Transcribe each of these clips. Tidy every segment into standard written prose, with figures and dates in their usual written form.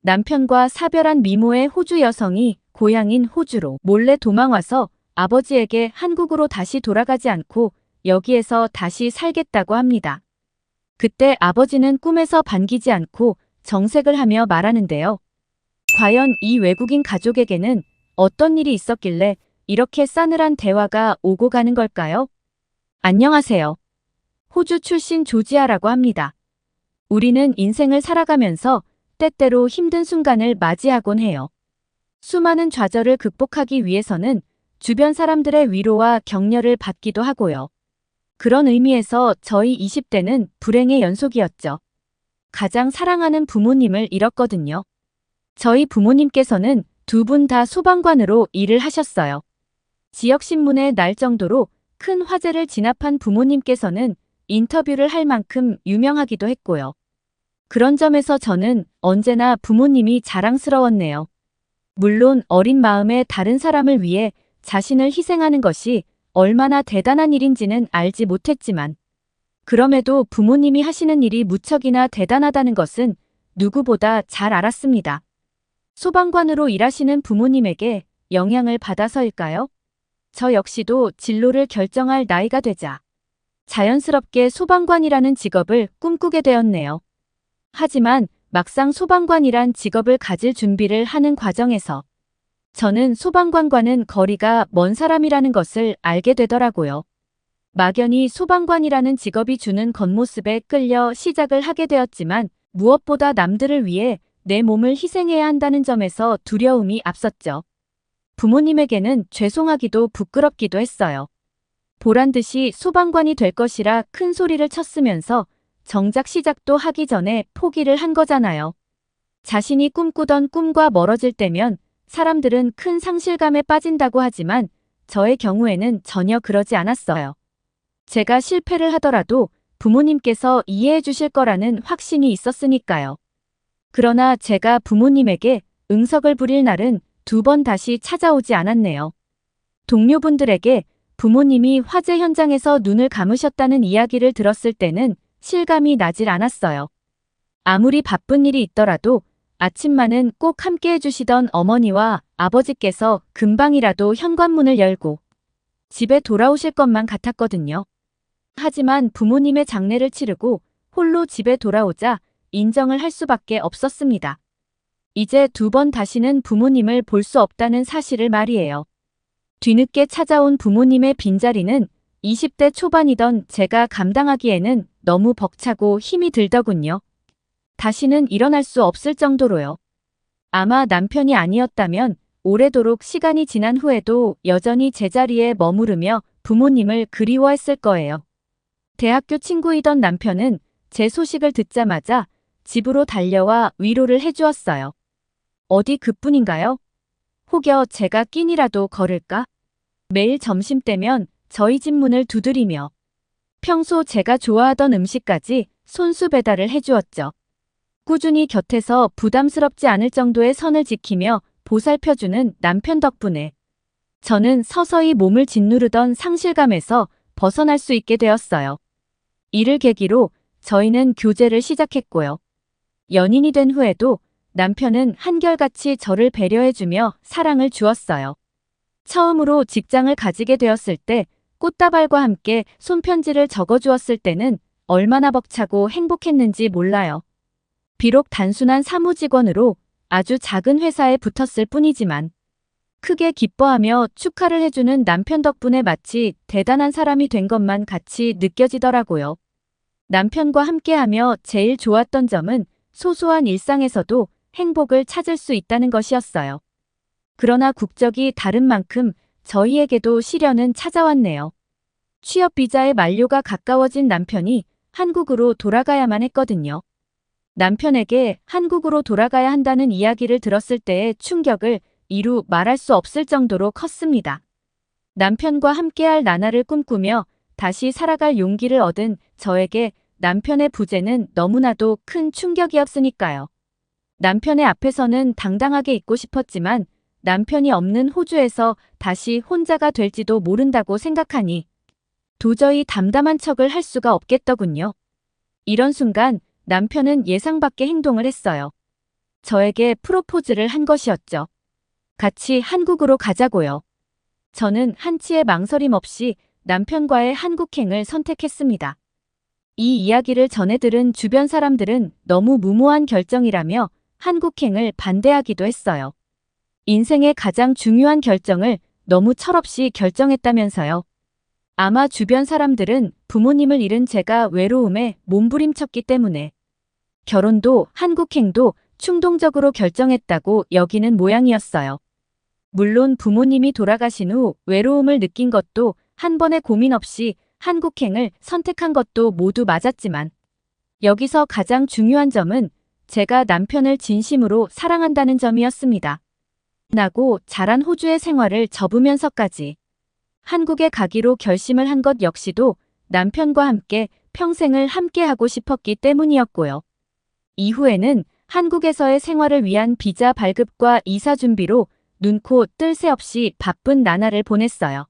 남편과 사별한 미모의 호주 여성이 고향인 호주로 몰래 도망와서 아버지에게 한국으로 다시 돌아가지 않고 여기에서 다시 살겠다고 합니다. 그때 아버지는 꿈에서 반기지 않고 정색을 하며 말하는데요. 과연 이 외국인 가족에게는 어떤 일이 있었길래 이렇게 싸늘한 대화가 오고 가는 걸까요? 안녕하세요. 호주 출신 조지아라고 합니다. 우리는 인생을 살아가면서 때때로 힘든 순간을 맞이하곤 해요. 수많은 좌절을 극복하기 위해서는 주변 사람들의 위로와 격려를 받기도 하고요. 그런 의미에서 저희 20대는 불행의 연속이었죠. 가장 사랑하는 부모님을 잃었거든요. 저희 부모님께서는 두 분 다 소방관으로 일을 하셨어요. 지역신문에 날 정도로 큰 화제를 진압한 부모님께서는 인터뷰를 할 만큼 유명하기도 했고요. 그런 점에서 저는 언제나 부모님이 자랑스러웠네요. 물론 어린 마음에 다른 사람을 위해 자신을 희생하는 것이 얼마나 대단한 일인지는 알지 못했지만 그럼에도 부모님이 하시는 일이 무척이나 대단하다는 것은 누구보다 잘 알았습니다. 소방관으로 일하시는 부모님에게 영향을 받아서일까요? 저 역시도 진로를 결정할 나이가 되자 자연스럽게 소방관이라는 직업을 꿈꾸게 되었네요. 하지만 막상 소방관이란 직업을 가질 준비를 하는 과정에서 저는 소방관과는 거리가 먼 사람이라는 것을 알게 되더라고요. 막연히 소방관이라는 직업이 주는 겉모습에 끌려 시작을 하게 되었지만 무엇보다 남들을 위해 내 몸을 희생해야 한다는 점에서 두려움이 앞섰죠. 부모님에게는 죄송하기도 부끄럽기도 했어요. 보란듯이 소방관이 될 것이라 큰 소리를 쳤으면서 정작 시작도 하기 전에 포기를 한 거잖아요. 자신이 꿈꾸던 꿈과 멀어질 때면 사람들은 큰 상실감에 빠진다고 하지만 저의 경우에는 전혀 그러지 않았어요. 제가 실패를 하더라도 부모님께서 이해해 주실 거라는 확신이 있었으니까요. 그러나 제가 부모님에게 응석을 부릴 날은 두 번 다시 찾아오지 않았네요. 동료분들에게 부모님이 화재 현장에서 눈을 감으셨다는 이야기를 들었을 때는 실감이 나질 않았어요. 아무리 바쁜 일이 있더라도 아침만은 꼭 함께 해주시던 어머니와 아버지께서 금방이라도 현관문을 열고 집에 돌아오실 것만 같았거든요. 하지만 부모님의 장례를 치르고 홀로 집에 돌아오자 인정을 할 수밖에 없었습니다. 이제 두 번 다시는 부모님을 볼 수 없다는 사실을 말이에요. 뒤늦게 찾아온 부모님의 빈자리는 20대 초반이던 제가 감당하기에는 너무 벅차고 힘이 들더군요. 다시는 일어날 수 없을 정도로요. 아마 남편이 아니었다면 오래도록 시간이 지난 후에도 여전히 제자리에 머무르며 부모님을 그리워했을 거예요. 대학교 친구이던 남편은 제 소식을 듣자마자 집으로 달려와 위로를 해주었어요. 어디 그뿐인가요? 혹여 제가 끼니라도 걸을까? 매일 점심때면 저희 집 문을 두드리며 평소 제가 좋아하던 음식까지 손수 배달을 해주었죠. 꾸준히 곁에서 부담스럽지 않을 정도의 선을 지키며 보살펴주는 남편 덕분에 저는 서서히 몸을 짓누르던 상실감에서 벗어날 수 있게 되었어요. 이를 계기로 저희는 교제를 시작했고요. 연인이 된 후에도 남편은 한결같이 저를 배려해주며 사랑을 주었어요. 처음으로 직장을 가지게 되었을 때 꽃다발과 함께 손편지를 적어주었을 때는 얼마나 벅차고 행복했는지 몰라요. 비록 단순한 사무직원으로 아주 작은 회사에 붙었을 뿐이지만 크게 기뻐하며 축하를 해주는 남편 덕분에 마치 대단한 사람이 된 것만 같이 느껴지더라고요. 남편과 함께하며 제일 좋았던 점은 소소한 일상에서도 행복을 찾을 수 있다는 것이었어요. 그러나 국적이 다른 만큼 저희에게도 시련은 찾아왔네요. 취업 비자의 만료가 가까워진 남편이 한국으로 돌아가야만 했거든요. 남편에게 한국으로 돌아가야 한다는 이야기를 들었을 때의 충격을 이루 말할 수 없을 정도로 컸습니다. 남편과 함께할 나날을 꿈꾸며 다시 살아갈 용기를 얻은 저에게 남편의 부재는 너무나도 큰 충격이었으니까요. 남편의 앞에서는 당당하게 있고 싶었지만 남편이 없는 호주에서 다시 혼자가 될지도 모른다고 생각하니 도저히 담담한 척을 할 수가 없겠더군요. 이런 순간 남편은 예상 밖의 행동을 했어요. 저에게 프로포즈를 한 것이었죠. 같이 한국으로 가자고요. 저는 한치의 망설임 없이 남편과의 한국행을 선택했습니다. 이 이야기를 전해 들은 주변 사람들은 너무 무모한 결정이라며 한국행을 반대하기도 했어요. 인생의 가장 중요한 결정을 너무 철없이 결정했다면서요. 아마 주변 사람들은 부모님을 잃은 제가 외로움에 몸부림쳤기 때문에 결혼도 한국행도 충동적으로 결정했다고 여기는 모양이었어요. 물론 부모님이 돌아가신 후 외로움을 느낀 것도 한 번의 고민 없이 한국행을 선택한 것도 모두 맞았지만 여기서 가장 중요한 점은 제가 남편을 진심으로 사랑한다는 점이었습니다. 나고 자란 호주의 생활을 접으면서까지 한국에 가기로 결심을 한 것 역시도 남편과 함께 평생을 함께하고 싶었기 때문이었고요. 이후에는 한국에서의 생활을 위한 비자 발급과 이사 준비로 눈코 뜰 새 없이 바쁜 나날을 보냈어요.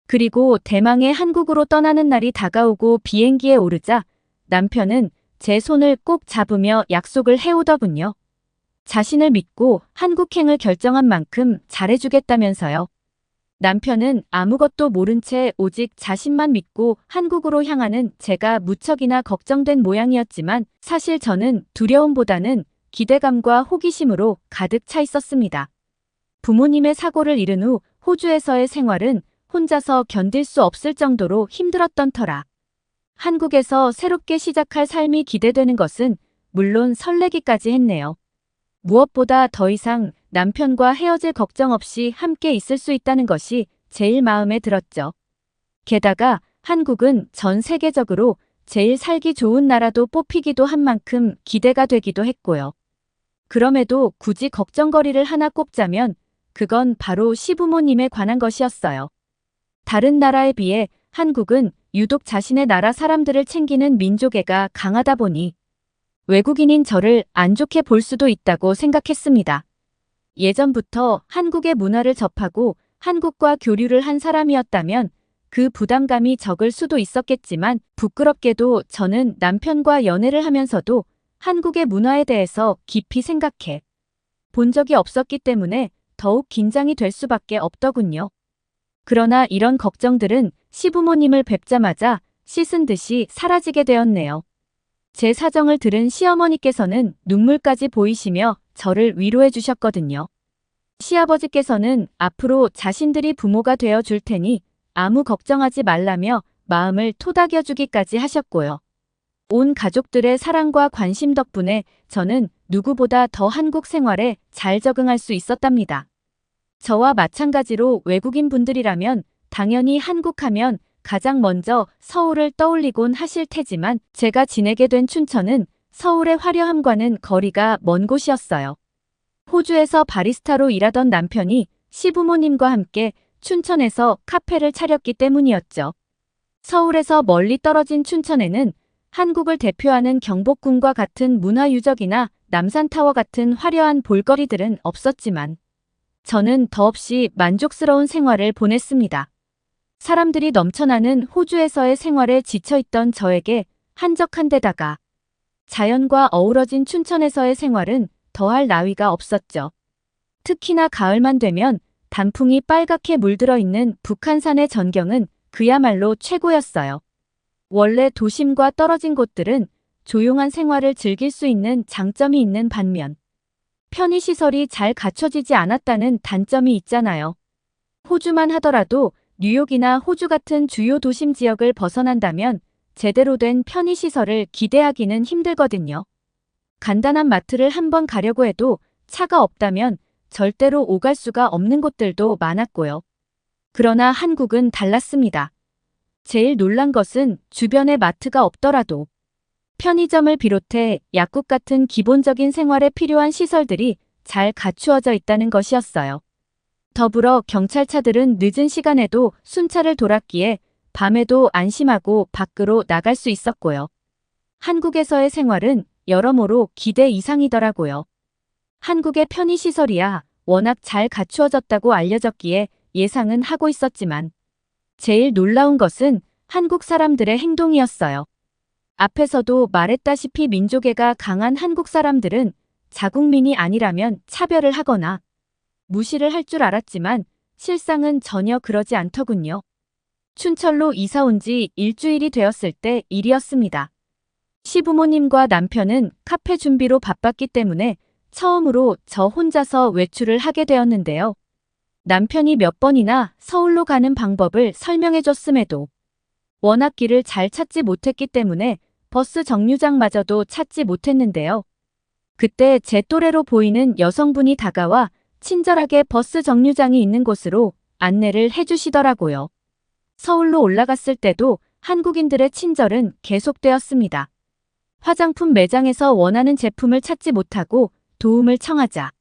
그리고 대망의 한국으로 떠나는 날이 다가오고 비행기에 오르자 남편은 제 손을 꼭 잡으며 약속을 해오더군요. 자신을 믿고 한국행을 결정한 만큼 잘해주겠다면서요. 남편은 아무것도 모른 채 오직 자신만 믿고 한국으로 향하는 제가 무척이나 걱정된 모양이었지만 사실 저는 두려움보다는 기대감과 호기심으로 가득 차 있었습니다. 부모님의 사고를 잃은 후 호주에서의 생활은 혼자서 견딜 수 없을 정도로 힘들었던 터라 한국에서 새롭게 시작할 삶이 기대되는 것은 물론 설레기까지 했네요. 무엇보다 더 이상 남편과 헤어질 걱정 없이 함께 있을 수 있다는 것이 제일 마음에 들었죠. 게다가 한국은 전 세계적으로 제일 살기 좋은 나라도 뽑히기도 한 만큼 기대가 되기도 했고요. 그럼에도 굳이 걱정거리를 하나 꼽자면 그건 바로 시부모님에 관한 것이었어요. 다른 나라에 비해 한국은 유독 자신의 나라 사람들을 챙기는 민족애가 강하다 보니 외국인인 저를 안 좋게 볼 수도 있다고 생각했습니다. 예전부터 한국의 문화를 접하고 한국과 교류를 한 사람이었다면 그 부담감이 적을 수도 있었겠지만 부끄럽게도 저는 남편과 연애를 하면서도 한국의 문화에 대해서 깊이 생각해 본 적이 없었기 때문에 더욱 긴장이 될 수밖에 없더군요. 그러나 이런 걱정들은 시부모님을 뵙자마자 씻은 듯이 사라지게 되었네요. 제 사정을 들은 시어머니께서는 눈물까지 보이시며 저를 위로해 주셨거든요. 시아버지께서는 앞으로 자신들이 부모가 되어 줄 테니 아무 걱정하지 말라며 마음을 토닥여 주기까지 하셨고요. 온 가족들의 사랑과 관심 덕분에 저는 누구보다 더 한국 생활에 잘 적응할 수 있었답니다. 저와 마찬가지로 외국인 분들이라면 당연히 한국하면 가장 먼저 서울을 떠올리곤 하실 테지만 제가 지내게 된 춘천은 서울의 화려함과는 거리가 먼 곳이었어요. 호주에서 바리스타로 일하던 남편이 시부모님과 함께 춘천에서 카페를 차렸기 때문이었죠. 서울에서 멀리 떨어진 춘천에는 한국을 대표하는 경복궁과 같은 문화유적이나 남산타워 같은 화려한 볼거리들은 없었지만 저는 더없이 만족스러운 생활을 보냈습니다. 사람들이 넘쳐나는 호주에서의 생활에 지쳐있던 저에게 한적한 데다가 자연과 어우러진 춘천에서의 생활은 더할 나위가 없었죠. 특히나 가을만 되면 단풍이 빨갛게 물들어 있는 북한산의 전경은 그야말로 최고였어요. 원래 도심과 떨어진 곳들은 조용한 생활을 즐길 수 있는 장점이 있는 반면 편의시설이 잘 갖춰지지 않았다는 단점이 있잖아요. 호주만 하더라도 뉴욕이나 호주 같은 주요 도심 지역을 벗어난다면 제대로 된 편의시설을 기대하기는 힘들거든요. 간단한 마트를 한번 가려고 해도 차가 없다면 절대로 오갈 수가 없는 곳들도 많았고요. 그러나 한국은 달랐습니다. 제일 놀란 것은 주변에 마트가 없더라도 편의점을 비롯해 약국 같은 기본적인 생활에 필요한 시설들이 잘 갖추어져 있다는 것이었어요. 더불어 경찰차들은 늦은 시간에도 순찰을 돌았기에 밤에도 안심하고 밖으로 나갈 수 있었고요. 한국에서의 생활은 여러모로 기대 이상이더라고요. 한국의 편의시설이야 워낙 잘 갖추어졌다고 알려졌기에 예상은 하고 있었지만 제일 놀라운 것은 한국 사람들의 행동이었어요. 앞에서도 말했다시피 민족애가 강한 한국 사람들은 자국민이 아니라면 차별을 하거나 무시를 할 줄 알았지만 실상은 전혀 그러지 않더군요. 춘천로 이사 온 지 일주일이 되었을 때 일이었습니다. 시부모님과 남편은 카페 준비로 바빴기 때문에 처음으로 저 혼자서 외출을 하게 되었는데요. 남편이 몇 번이나 서울로 가는 방법을 설명해 줬음에도 워낙 길을 잘 찾지 못했기 때문에 버스 정류장마저도 찾지 못했는데요. 그때 제 또래로 보이는 여성분이 다가와 친절하게 버스 정류장이 있는 곳으로 안내를 해주시더라고요. 서울로 올라갔을 때도 한국인들의 친절은 계속되었습니다. 화장품 매장에서 원하는 제품을 찾지 못하고 도움을 청하자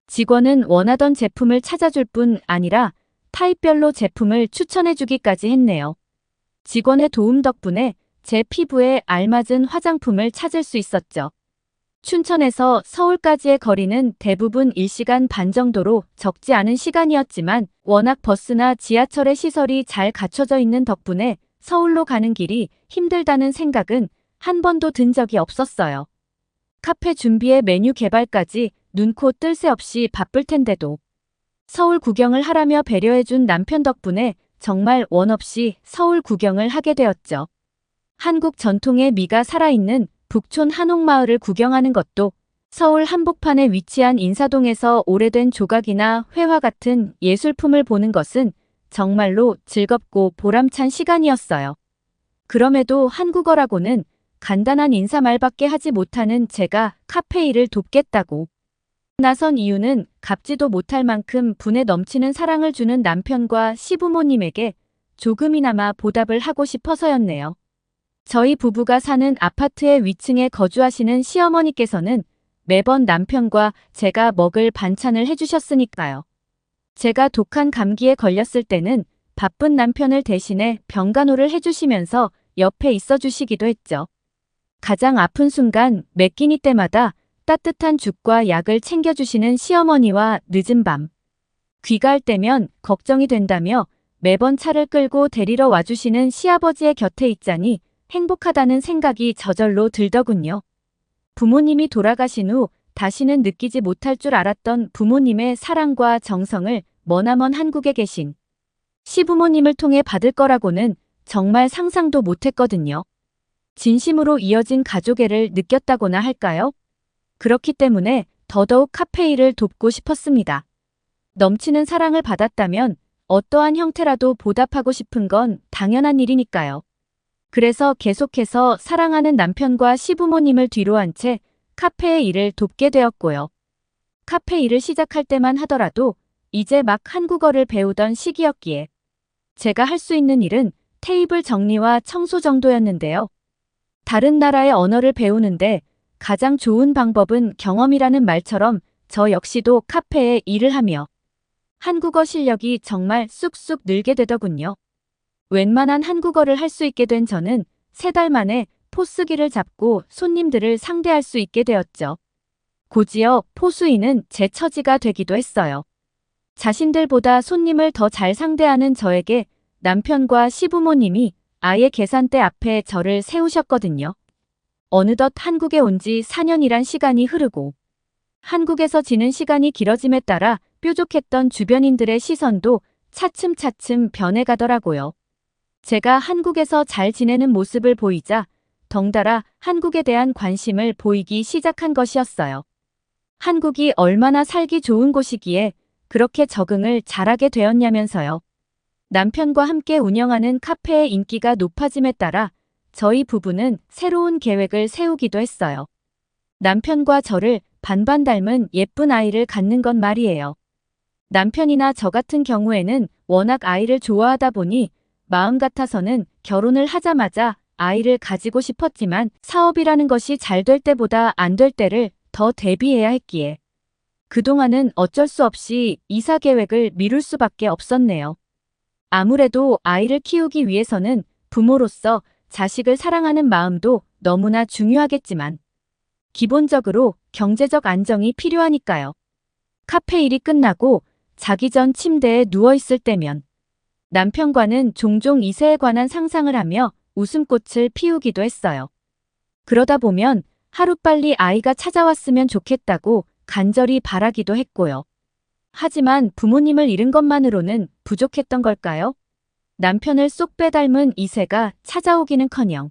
직원은 원하던 제품을 찾아줄 뿐 아니라 타입별로 제품을 추천해주기까지 했네요. 직원의 도움 덕분에 제 피부에 알맞은 화장품을 찾을 수 있었죠. 춘천에서 서울까지의 거리는 대부분 1시간 반 정도로 적지 않은 시간이었지만 워낙 버스나 지하철의 시설이 잘 갖춰져 있는 덕분에 서울로 가는 길이 힘들다는 생각은 한 번도 든 적이 없었어요. 카페 준비에 메뉴 개발까지 눈코 뜰 새 없이 바쁠 텐데도 서울 구경을 하라며 배려해준 남편 덕분에 정말 원 없이 서울 구경을 하게 되었죠. 한국 전통의 미가 살아있는 북촌 한옥마을을 구경하는 것도 서울 한복판에 위치한 인사동에서 오래된 조각이나 회화 같은 예술품을 보는 것은 정말로 즐겁고 보람찬 시간이었어요. 그럼에도 한국어라고는 간단한 인사말밖에 하지 못하는 제가 카페 일을 돕겠다고 나선 이유는 갚지도 못할 만큼 분에 넘치는 사랑을 주는 남편과 시부모님에게 조금이나마 보답을 하고 싶어서였네요. 저희 부부가 사는 아파트의 위층에 거주하시는 시어머니께서는 매번 남편과 제가 먹을 반찬을 해주셨으니까요. 제가 독한 감기에 걸렸을 때는 바쁜 남편을 대신해 병간호를 해주시면서 옆에 있어주시기도 했죠. 가장 아픈 순간 매 끼니 때마다 따뜻한 죽과 약을 챙겨주시는 시어머니와 늦은 밤 귀가할 때면 걱정이 된다며 매번 차를 끌고 데리러 와주시는 시아버지의 곁에 있자니 행복하다는 생각이 저절로 들더군요. 부모님이 돌아가신 후 다시는 느끼지 못할 줄 알았던 부모님의 사랑과 정성을 머나먼 한국에 계신 시부모님을 통해 받을 거라고는 정말 상상도 못했거든요. 진심으로 이어진 가족애를 느꼈다고나 할까요? 그렇기 때문에 더더욱 카페 일을 돕고 싶었습니다. 넘치는 사랑을 받았다면 어떠한 형태라도 보답하고 싶은 건 당연한 일이니까요. 그래서 계속해서 사랑하는 남편과 시부모님을 뒤로한 채 카페의 일을 돕게 되었고요. 카페 일을 시작할 때만 하더라도 이제 막 한국어를 배우던 시기였기에 제가 할 수 있는 일은 테이블 정리와 청소 정도였는데요. 다른 나라의 언어를 배우는데 가장 좋은 방법은 경험이라는 말처럼 저 역시도 카페에 일을 하며 한국어 실력이 정말 쑥쑥 늘게 되더군요. 웬만한 한국어를 할 수 있게 된 저는 3달 만에 포스기를 잡고 손님들을 상대할 수 있게 되었죠. 곧이어 포수인은 제 처지가 되기도 했어요. 자신들보다 손님을 더 잘 상대하는 저에게 남편과 시부모님이 아예 계산대 앞에 저를 세우셨거든요. 어느덧 한국에 온 지 4년이란 시간이 흐르고 한국에서 지낸 시간이 길어짐에 따라 뾰족했던 주변인들의 시선도 차츰차츰 변해가더라고요. 제가 한국에서 잘 지내는 모습을 보이자 덩달아 한국에 대한 관심을 보이기 시작한 것이었어요. 한국이 얼마나 살기 좋은 곳이기에 그렇게 적응을 잘하게 되었냐면서요. 남편과 함께 운영하는 카페의 인기가 높아짐에 따라 저희 부부는 새로운 계획을 세우기도 했어요. 남편과 저를 반반 닮은 예쁜 아이를 갖는 건 말이에요. 남편이나 저 같은 경우에는 워낙 아이를 좋아하다 보니 마음 같아서는 결혼을 하자마자 아이를 가지고 싶었지만 사업이라는 것이 잘 될 때보다 안 될 때를 더 대비해야 했기에 그동안은 어쩔 수 없이 이사 계획을 미룰 수밖에 없었네요. 아무래도 아이를 키우기 위해서는 부모로서 자식을 사랑하는 마음도 너무나 중요하겠지만 기본적으로 경제적 안정이 필요하니까요. 카페 일이 끝나고 자기 전 침대에 누워있을 때면 남편과는 종종 이세에 관한 상상을 하며 웃음꽃을 피우기도 했어요. 그러다 보면 하루빨리 아이가 찾아왔으면 좋겠다고 간절히 바라기도 했고요. 하지만 부모님을 잃은 것만으로는 부족했던 걸까요? 남편을 쏙 빼닮은 이세가 찾아오기는커녕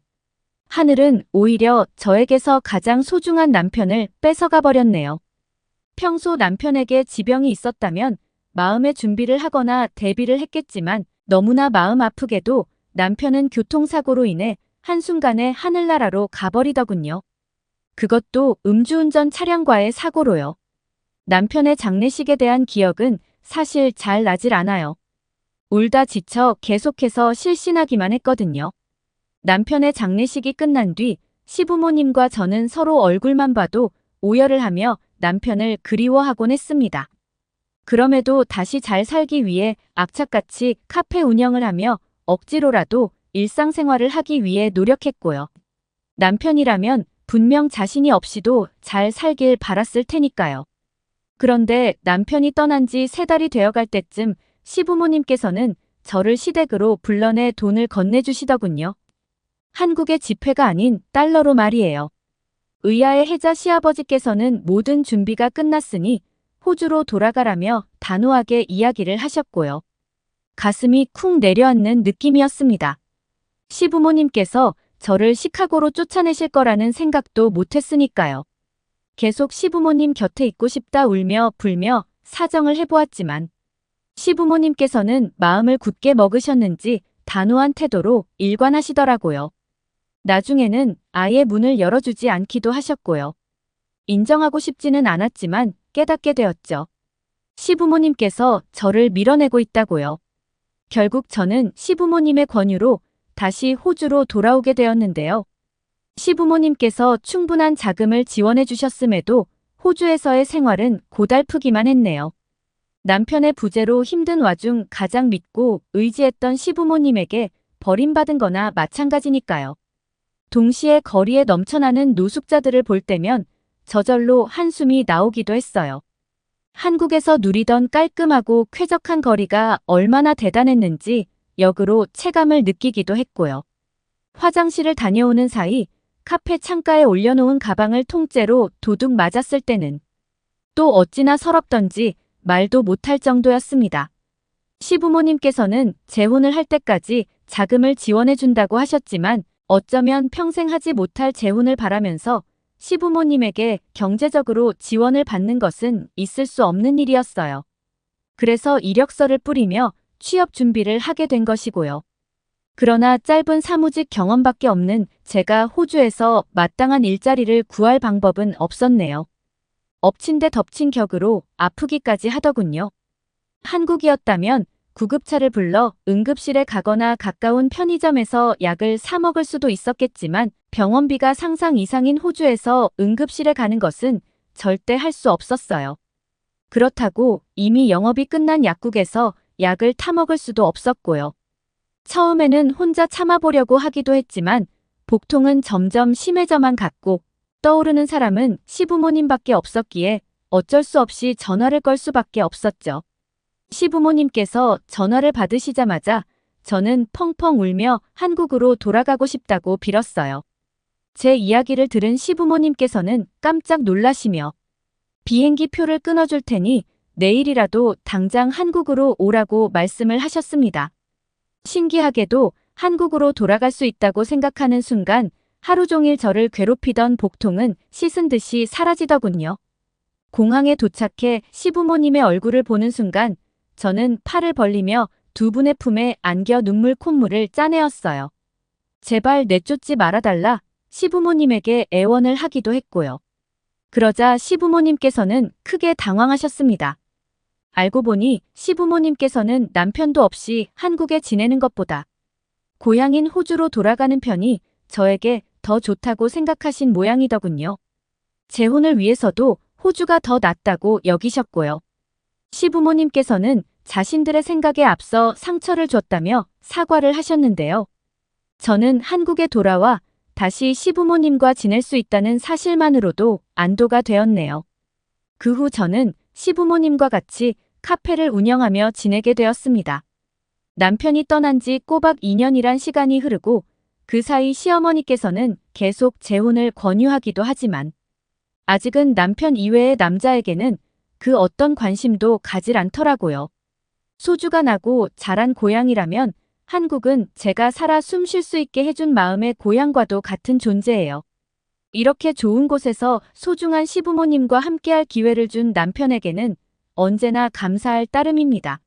하늘은 오히려 저에게서 가장 소중한 남편을 뺏어가 버렸네요. 평소 남편에게 지병이 있었다면 마음의 준비를 하거나 대비를 했겠지만 너무나 마음 아프게도 남편은 교통사고로 인해 한순간에 하늘나라로 가버리더군요. 그것도 음주운전 차량과의 사고로요. 남편의 장례식에 대한 기억은 사실 잘 나질 않아요. 울다 지쳐 계속해서 실신하기만 했거든요. 남편의 장례식이 끝난 뒤 시부모님과 저는 서로 얼굴만 봐도 오열을 하며 남편을 그리워하곤 했습니다. 그럼에도 다시 잘 살기 위해 악착같이 카페 운영을 하며 억지로라도 일상생활을 하기 위해 노력했고요. 남편이라면 분명 자신이 없이도 잘 살길 바랐을 테니까요. 그런데 남편이 떠난 지 3달이 되어갈 때쯤 시부모님께서는 저를 시댁으로 불러내 돈을 건네주시더군요. 한국의 지폐가 아닌 달러로 말이에요. 의아의 혜자 시아버지께서는 모든 준비가 끝났으니 호주로 돌아가라며 단호하게 이야기를 하셨고요. 가슴이 쿵 내려앉는 느낌이었습니다. 시부모님께서 저를 시카고로 쫓아내실 거라는 생각도 못했으니까요. 계속 시부모님 곁에 있고 싶다 울며 불며 사정을 해보았지만 시부모님께서는 마음을 굳게 먹으셨는지 단호한 태도로 일관하시더라고요. 나중에는 아예 문을 열어주지 않기도 하셨고요. 인정하고 싶지는 않았지만 깨닫게 되었죠. 시부모님께서 저를 밀어내고 있다고요. 결국 저는 시부모님의 권유로 다시 호주로 돌아오게 되었는데요. 시부모님께서 충분한 자금을 지원해 주셨음에도 호주에서의 생활은 고달프기만 했네요. 남편의 부재로 힘든 와중 가장 믿고 의지했던 시부모님에게 버림받은 거나 마찬가지니까요. 동시에 거리에 넘쳐나는 노숙자들을 볼 때면 저절로 한숨이 나오기도 했어요. 한국에서 누리던 깔끔하고 쾌적한 거리가 얼마나 대단했는지 역으로 체감을 느끼기도 했고요. 화장실을 다녀오는 사이 카페 창가에 올려놓은 가방을 통째로 도둑 맞았을 때는 또 어찌나 서럽던지 말도 못할 정도였습니다. 시부모님께서는 재혼을 할 때까지 자금을 지원해준다고 하셨지만 어쩌면 평생 하지 못할 재혼을 바라면서 시부모님에게 경제적으로 지원을 받는 것은 있을 수 없는 일이었어요. 그래서 이력서를 뿌리며 취업 준비를 하게 된 것이고요. 그러나 짧은 사무직 경험밖에 없는 제가 호주에서 마땅한 일자리를 구할 방법은 없었네요. 엎친 데 덮친 격으로 아프기까지 하더군요. 한국이었다면 구급차를 불러 응급실에 가거나 가까운 편의점에서 약을 사 먹을 수도 있었겠지만 병원비가 상상 이상인 호주에서 응급실에 가는 것은 절대 할 수 없었어요. 그렇다고 이미 영업이 끝난 약국에서 약을 타 먹을 수도 없었고요. 처음에는 혼자 참아보려고 하기도 했지만 복통은 점점 심해져만 갔고 떠오르는 사람은 시부모님밖에 없었기에 어쩔 수 없이 전화를 걸 수밖에 없었죠. 시부모님께서 전화를 받으시자마자 저는 펑펑 울며 한국으로 돌아가고 싶다고 빌었어요. 제 이야기를 들은 시부모님께서는 깜짝 놀라시며 비행기 표를 끊어줄 테니 내일이라도 당장 한국으로 오라고 말씀을 하셨습니다. 신기하게도 한국으로 돌아갈 수 있다고 생각하는 순간 하루 종일 저를 괴롭히던 복통은 씻은 듯이 사라지더군요. 공항에 도착해 시부모님의 얼굴을 보는 순간 저는 팔을 벌리며 두 분의 품에 안겨 눈물 콧물을 짜내었어요. 제발 내쫓지 말아달라 시부모님에게 애원을 하기도 했고요. 그러자 시부모님께서는 크게 당황하셨습니다. 알고 보니 시부모님께서는 남편도 없이 한국에 지내는 것보다 고향인 호주로 돌아가는 편이 저에게 더 좋다고 생각하신 모양이더군요. 재혼을 위해서도 호주가 더 낫다고 여기셨고요. 시부모님께서는 자신들의 생각에 앞서 상처를 줬다며 사과를 하셨는데요. 저는 한국에 돌아와 다시 시부모님과 지낼 수 있다는 사실만으로도 안도가 되었네요. 그 후 저는 시부모님과 같이 카페를 운영하며 지내게 되었습니다. 남편이 떠난 지 꼬박 2년이란 시간이 흐르고 그 사이 시어머니께서는 계속 재혼을 권유하기도 하지만 아직은 남편 이외의 남자에게는 그 어떤 관심도 가질 않더라고요. 소주가 나고 자란 고향이라면 한국은 제가 살아 숨 쉴 수 있게 해준 마음의 고향과도 같은 존재예요. 이렇게 좋은 곳에서 소중한 시부모님과 함께할 기회를 준 남편에게는 언제나 감사할 따름입니다.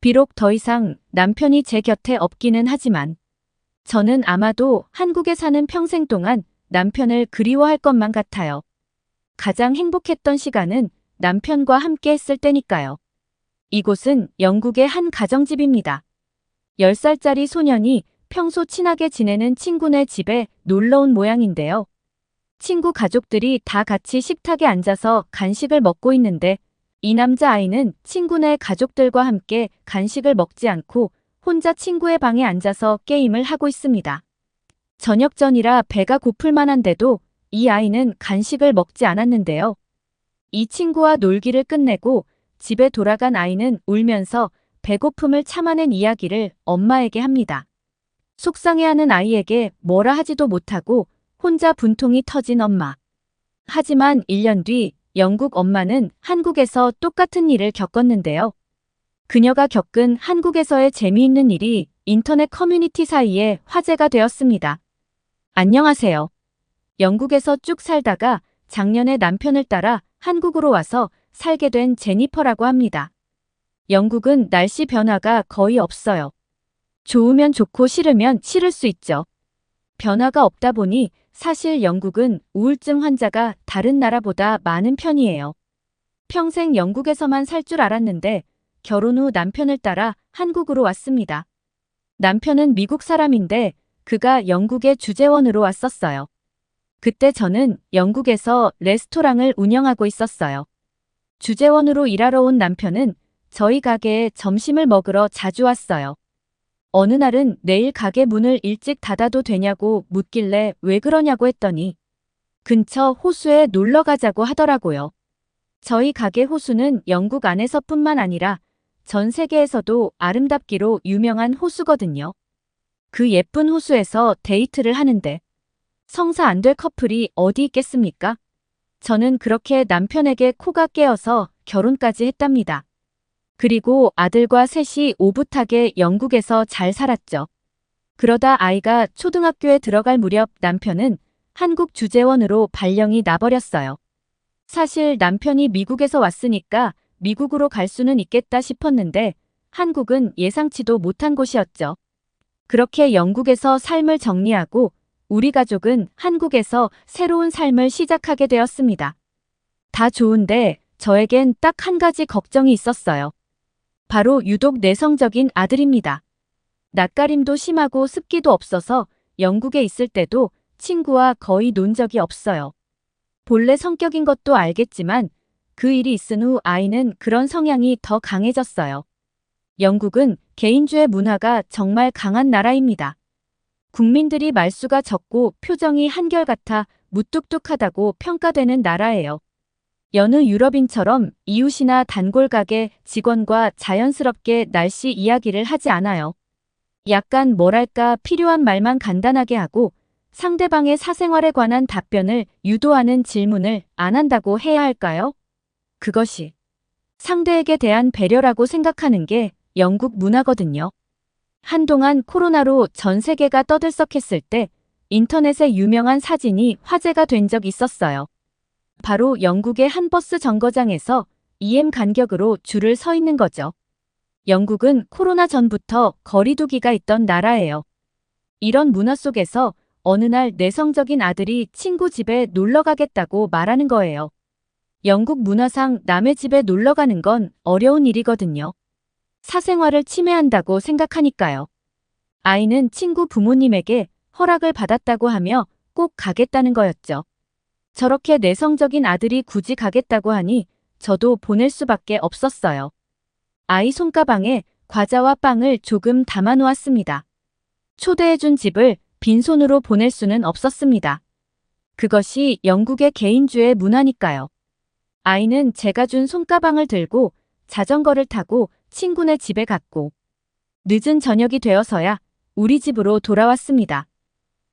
비록 더 이상 남편이 제 곁에 없기는 하지만 저는 아마도 한국에 사는 평생 동안 남편을 그리워할 것만 같아요. 가장 행복했던 시간은 남편과 함께 했을 때니까요. 이곳은 영국의 한 가정집입니다. 10살짜리 소년이 평소 친하게 지내는 친구네 집에 놀러 온 모양인데요. 친구 가족들이 다 같이 식탁에 앉아서 간식을 먹고 있는데 이 남자아이는 친구네 가족들과 함께 간식을 먹지 않고 혼자 친구의 방에 앉아서 게임을 하고 있습니다. 저녁 전이라 배가 고플 만한데도 이 아이는 간식을 먹지 않았는데요. 이 친구와 놀기를 끝내고 집에 돌아간 아이는 울면서 배고픔을 참아낸 이야기를 엄마에게 합니다. 속상해하는 아이에게 뭐라 하지도 못하고 혼자 분통이 터진 엄마. 하지만 1년 뒤 영국 엄마는 한국에서 똑같은 일을 겪었는데요. 그녀가 겪은 한국에서의 재미있는 일이 인터넷 커뮤니티 사이에 화제가 되었습니다. 안녕하세요. 영국에서 쭉 살다가 작년에 남편을 따라 한국으로 와서 살게 된 제니퍼라고 합니다. 영국은 날씨 변화가 거의 없어요. 좋으면 좋고 싫으면 싫을 수 있죠. 변화가 없다 보니 사실 영국은 우울증 환자가 다른 나라보다 많은 편이에요. 평생 영국에서만 살 줄 알았는데 결혼 후 남편을 따라 한국으로 왔습니다. 남편은 미국 사람인데 그가 영국의 주재원으로 왔었어요. 그때 저는 영국에서 레스토랑을 운영하고 있었어요. 주재원으로 일하러 온 남편은 저희 가게에 점심을 먹으러 자주 왔어요. 어느 날은 내일 가게 문을 일찍 닫아도 되냐고 묻길래 왜 그러냐고 했더니 근처 호수에 놀러 가자고 하더라고요. 저희 가게 호수는 영국 안에서뿐만 아니라 전 세계에서도 아름답기로 유명한 호수거든요. 그 예쁜 호수에서 데이트를 하는데 성사 안 될 커플이 어디 있겠습니까? 저는 그렇게 남편에게 코가 깨어서 결혼까지 했답니다. 그리고 아들과 셋이 오붓하게 영국에서 잘 살았죠. 그러다 아이가 초등학교에 들어갈 무렵 남편은 한국 주재원으로 발령이 나버렸어요. 사실 남편이 미국에서 왔으니까 미국으로 갈 수는 있겠다 싶었는데 한국은 예상치도 못한 곳이었죠. 그렇게 영국에서 삶을 정리하고 우리 가족은 한국에서 새로운 삶을 시작하게 되었습니다. 다 좋은데 저에겐 딱 한 가지 걱정이 있었어요. 바로 유독 내성적인 아들입니다. 낯가림도 심하고 습기도 없어서 영국에 있을 때도 친구와 거의 논 적이 없어요. 본래 성격인 것도 알겠지만 그 일이 있은 후 아이는 그런 성향이 더 강해졌어요. 영국은 개인주의 문화가 정말 강한 나라입니다. 국민들이 말수가 적고 표정이 한결같아 무뚝뚝하다고 평가되는 나라예요. 여느 유럽인처럼 이웃이나 단골 가게 직원과 자연스럽게 날씨 이야기를 하지 않아요. 약간 뭐랄까 필요한 말만 간단하게 하고 상대방의 사생활에 관한 답변을 유도하는 질문을 안 한다고 해야 할까요? 그것이 상대에게 대한 배려라고 생각하는 게 영국 문화거든요. 한동안 코로나로 전 세계가 떠들썩했을 때 인터넷에 유명한 사진이 화제가 된 적 있었어요. 바로 영국의 한 버스 정거장에서 EM 간격으로 줄을 서 있는 거죠. 영국은 코로나 전부터 거리두기가 있던 나라예요. 이런 문화 속에서 어느 날 내성적인 아들이 친구 집에 놀러 가겠다고 말하는 거예요. 영국 문화상 남의 집에 놀러 가는 건 어려운 일이거든요. 사생활을 침해한다고 생각하니까요. 아이는 친구 부모님에게 허락을 받았다고 하며 꼭 가겠다는 거였죠. 저렇게 내성적인 아들이 굳이 가겠다고 하니 저도 보낼 수밖에 없었어요. 아이 손가방에 과자와 빵을 조금 담아 놓았습니다. 초대해준 집을 빈손으로 보낼 수는 없었습니다. 그것이 영국의 개인주의 문화니까요. 아이는 제가 준 손가방을 들고 자전거를 타고 친구네 집에 갔고 늦은 저녁이 되어서야 우리 집으로 돌아왔습니다.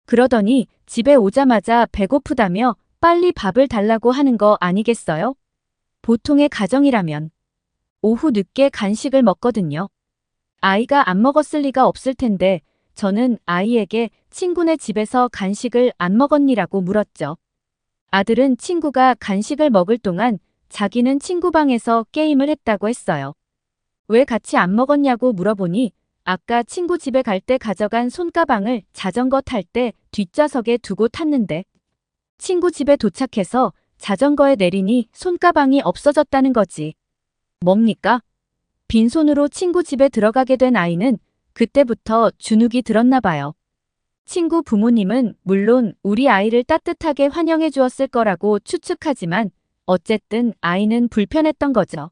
그러더니 집에 오자마자 배고프다며 빨리 밥을 달라고 하는 거 아니겠어요? 보통의 가정이라면 오후 늦게 간식을 먹거든요. 아이가 안 먹었을 리가 없을 텐데 저는 아이에게 친구네 집에서 간식을 안 먹었니라고 물었죠. 아들은 친구가 간식을 먹을 동안 자기는 친구 방에서 게임을 했다고 했어요. 왜 같이 안 먹었냐고 물어보니 아까 친구 집에 갈 때 가져간 손가방을 자전거 탈 때 뒷좌석에 두고 탔는데 친구 집에 도착해서 자전거에 내리니 손가방이 없어졌다는 거지. 뭡니까? 빈손으로 친구 집에 들어가게 된 아이는 그때부터 주눅이 들었나 봐요. 친구 부모님은 물론 우리 아이를 따뜻하게 환영해 주었을 거라고 추측하지만 어쨌든 아이는 불편했던 거죠.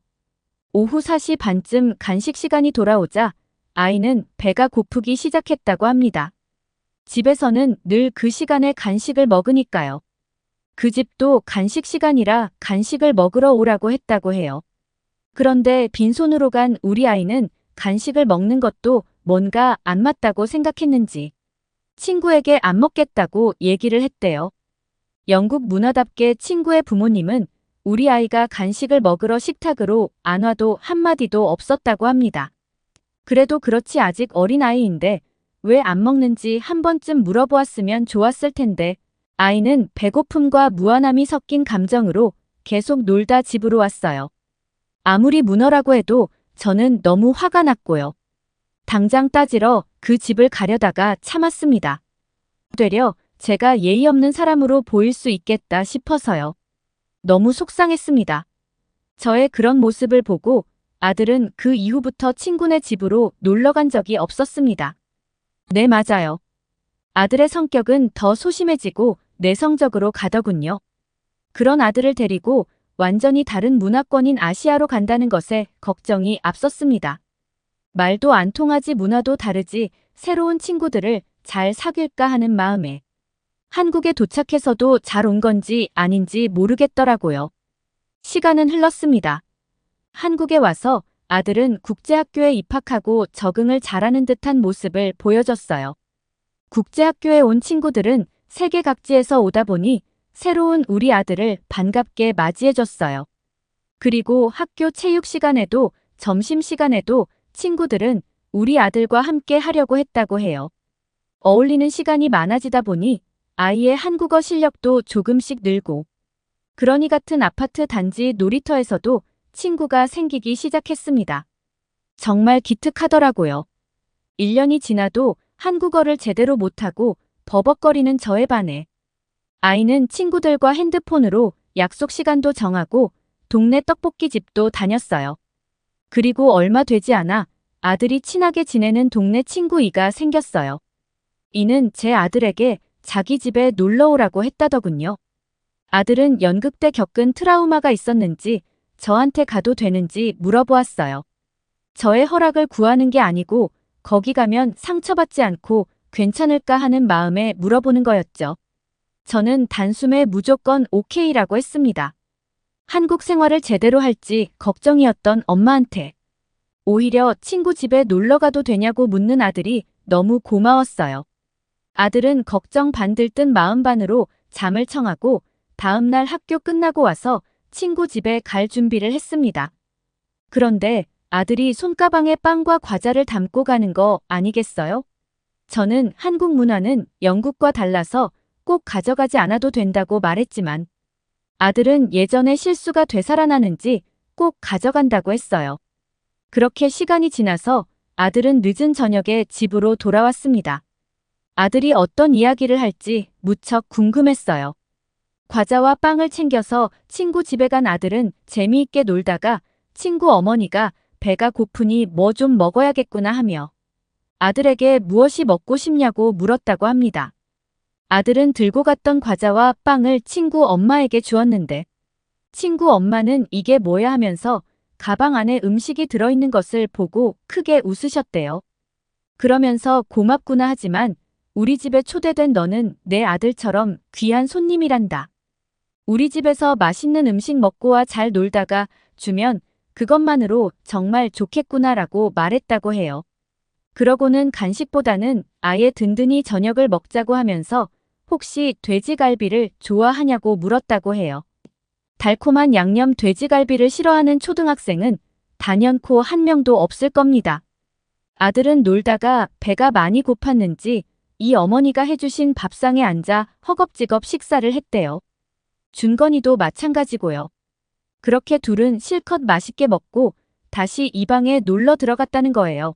오후 4시 반쯤 간식 시간이 돌아오자 아이는 배가 고프기 시작했다고 합니다. 집에서는 늘 그 시간에 간식을 먹으니까요. 그 집도 간식 시간이라 간식을 먹으러 오라고 했다고 해요. 그런데 빈손으로 간 우리 아이는 간식을 먹는 것도 뭔가 안 맞다고 생각했는지 친구에게 안 먹겠다고 얘기를 했대요. 영국 문화답게 친구의 부모님은 우리 아이가 간식을 먹으러 식탁으로 안 와도 한마디도 없었다고 합니다. 그래도 그렇지 아직 어린아이인데 왜 안 먹는지 한 번쯤 물어보았으면 좋았을 텐데 아이는 배고픔과 무안함이 섞인 감정으로 계속 놀다 집으로 왔어요. 아무리 문어라고 해도 저는 너무 화가 났고요. 당장 따지러 그 집을 가려다가 참았습니다. 되려 제가 예의 없는 사람으로 보일 수 있겠다 싶어서요. 너무 속상했습니다. 저의 그런 모습을 보고 아들은 그 이후부터 친구네 집으로 놀러 간 적이 없었습니다. 네, 맞아요. 아들의 성격은 더 소심해지고 내성적으로 가더군요. 그런 아들을 데리고 완전히 다른 문화권인 아시아로 간다는 것에 걱정이 앞섰습니다. 말도 안 통하지 문화도 다르지 새로운 친구들을 잘 사귈까 하는 마음에 한국에 도착해서도 잘 온 건지 아닌지 모르겠더라고요. 시간은 흘렀습니다. 한국에 와서 아들은 국제학교에 입학하고 적응을 잘하는 듯한 모습을 보여줬어요. 국제학교에 온 친구들은 세계 각지에서 오다 보니 새로운 우리 아들을 반갑게 맞이해줬어요. 그리고 학교 체육 시간에도 점심시간에도 친구들은 우리 아들과 함께 하려고 했다고 해요. 어울리는 시간이 많아지다 보니 아이의 한국어 실력도 조금씩 늘고 그러니 같은 아파트 단지 놀이터에서도 친구가 생기기 시작했습니다. 정말 기특하더라고요. 1년이 지나도 한국어를 제대로 못하고 버벅거리는 저에 반해 아이는 친구들과 핸드폰으로 약속 시간도 정하고 동네 떡볶이집도 다녔어요. 그리고 얼마 되지 않아 아들이 친하게 지내는 동네 친구 이가 생겼어요. 이는 제 아들에게 자기 집에 놀러 오라고 했다더군요. 아들은 연극 때 겪은 트라우마가 있었는지 저한테 가도 되는지 물어보았어요. 저의 허락을 구하는 게 아니고 거기 가면 상처받지 않고 괜찮을까 하는 마음에 물어보는 거였죠. 저는 단숨에 무조건 오케이라고 했습니다. 한국 생활을 제대로 할지 걱정이었던 엄마한테 오히려 친구 집에 놀러 가도 되냐고 묻는 아들이 너무 고마웠어요. 아들은 걱정 반 들뜬 마음 반으로 잠을 청하고 다음날 학교 끝나고 와서 친구 집에 갈 준비를 했습니다. 그런데 아들이 손가방에 빵과 과자를 담고 가는 거 아니겠어요? 저는 한국 문화는 영국과 달라서 꼭 가져가지 않아도 된다고 말했지만 아들은 예전에 실수가 되살아나는지 꼭 가져간다고 했어요. 그렇게 시간이 지나서 아들은 늦은 저녁에 집으로 돌아왔습니다. 아들이 어떤 이야기를 할지 무척 궁금했어요. 과자와 빵을 챙겨서 친구 집에 간 아들은 재미있게 놀다가 친구 어머니가 배가 고프니 뭐 좀 먹어야겠구나 하며 아들에게 무엇이 먹고 싶냐고 물었다고 합니다. 아들은 들고 갔던 과자와 빵을 친구 엄마에게 주었는데 친구 엄마는 이게 뭐야 하면서 가방 안에 음식이 들어있는 것을 보고 크게 웃으셨대요. 그러면서 고맙구나 하지만 우리 집에 초대된 너는 내 아들처럼 귀한 손님이란다. 우리 집에서 맛있는 음식 먹고 와 잘 놀다가 주면 그것만으로 정말 좋겠구나라고 말했다고 해요. 그러고는 간식보다는 아예 든든히 저녁을 먹자고 하면서 혹시 돼지갈비를 좋아하냐고 물었다고 해요. 달콤한 양념 돼지갈비를 싫어하는 초등학생은 단연코 한 명도 없을 겁니다. 아들은 놀다가 배가 많이 고팠는지 이 어머니가 해주신 밥상에 앉아 허겁지겁 식사를 했대요. 준건이도 마찬가지고요. 그렇게 둘은 실컷 맛있게 먹고 다시 이 방에 놀러 들어갔다는 거예요.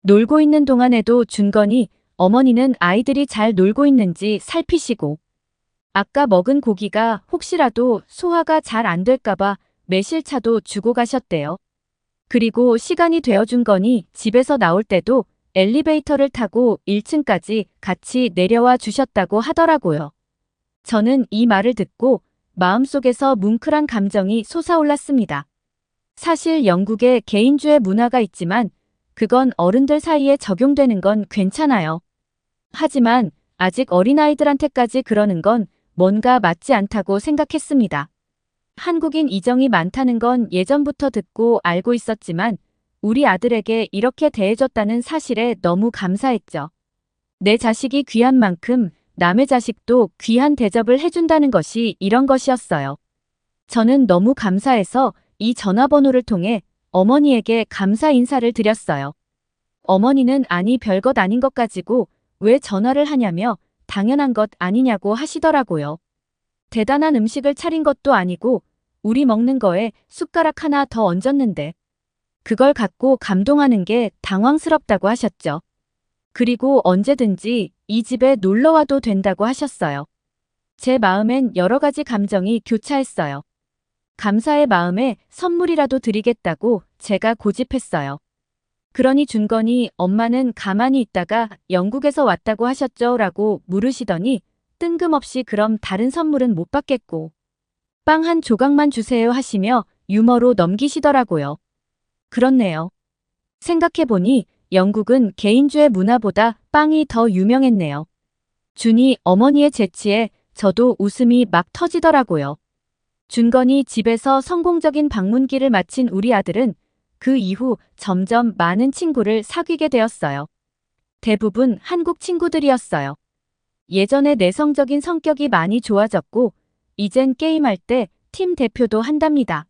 놀고 있는 동안에도 준건이 어머니는 아이들이 잘 놀고 있는지 살피시고 아까 먹은 고기가 혹시라도 소화가 잘 안 될까봐 매실차도 주고 가셨대요. 그리고 시간이 되어준 거니 집에서 나올 때도 엘리베이터를 타고 1층까지 같이 내려와 주셨다고 하더라고요. 저는 이 말을 듣고 마음속에서 뭉클한 감정이 솟아올랐습니다. 사실 영국에 개인주의 문화가 있지만 그건 어른들 사이에 적용되는 건 괜찮아요. 하지만 아직 어린아이들한테까지 그러는 건 뭔가 맞지 않다고 생각했습니다. 한국인 이정이 많다는 건 예전부터 듣고 알고 있었지만 우리 아들에게 이렇게 대해줬다는 사실에 너무 감사했죠. 내 자식이 귀한 만큼 남의 자식도 귀한 대접을 해준다는 것이 이런 것이었어요. 저는 너무 감사해서 이 전화번호를 통해 어머니에게 감사 인사를 드렸어요. 어머니는 아니 별것 아닌 것 가지고 왜 전화를 하냐며 당연한 것 아니냐고 하시더라고요. 대단한 음식을 차린 것도 아니고 우리 먹는 거에 숟가락 하나 더 얹었는데 그걸 갖고 감동하는 게 당황스럽다고 하셨죠. 그리고 언제든지 이 집에 놀러 와도 된다고 하셨어요. 제 마음엔 여러 가지 감정이 교차했어요. 감사의 마음에 선물이라도 드리겠다고 제가 고집했어요. 그러니 준건이 엄마는 가만히 있다가 영국에서 왔다고 하셨죠? 라고 물으시더니 뜬금없이 그럼 다른 선물은 못 받겠고 빵 한 조각만 주세요 하시며 유머로 넘기시더라고요. 그렇네요. 생각해보니 영국은 개인주의 문화보다 빵이 더 유명했네요. 준이 어머니의 재치에 저도 웃음이 막 터지더라고요. 준건이 집에서 성공적인 방문기를 마친 우리 아들은 그 이후 점점 많은 친구를 사귀게 되었어요. 대부분 한국 친구들이었어요. 예전에 내성적인 성격이 많이 좋아졌고 이젠 게임할 때 팀 대표도 한답니다.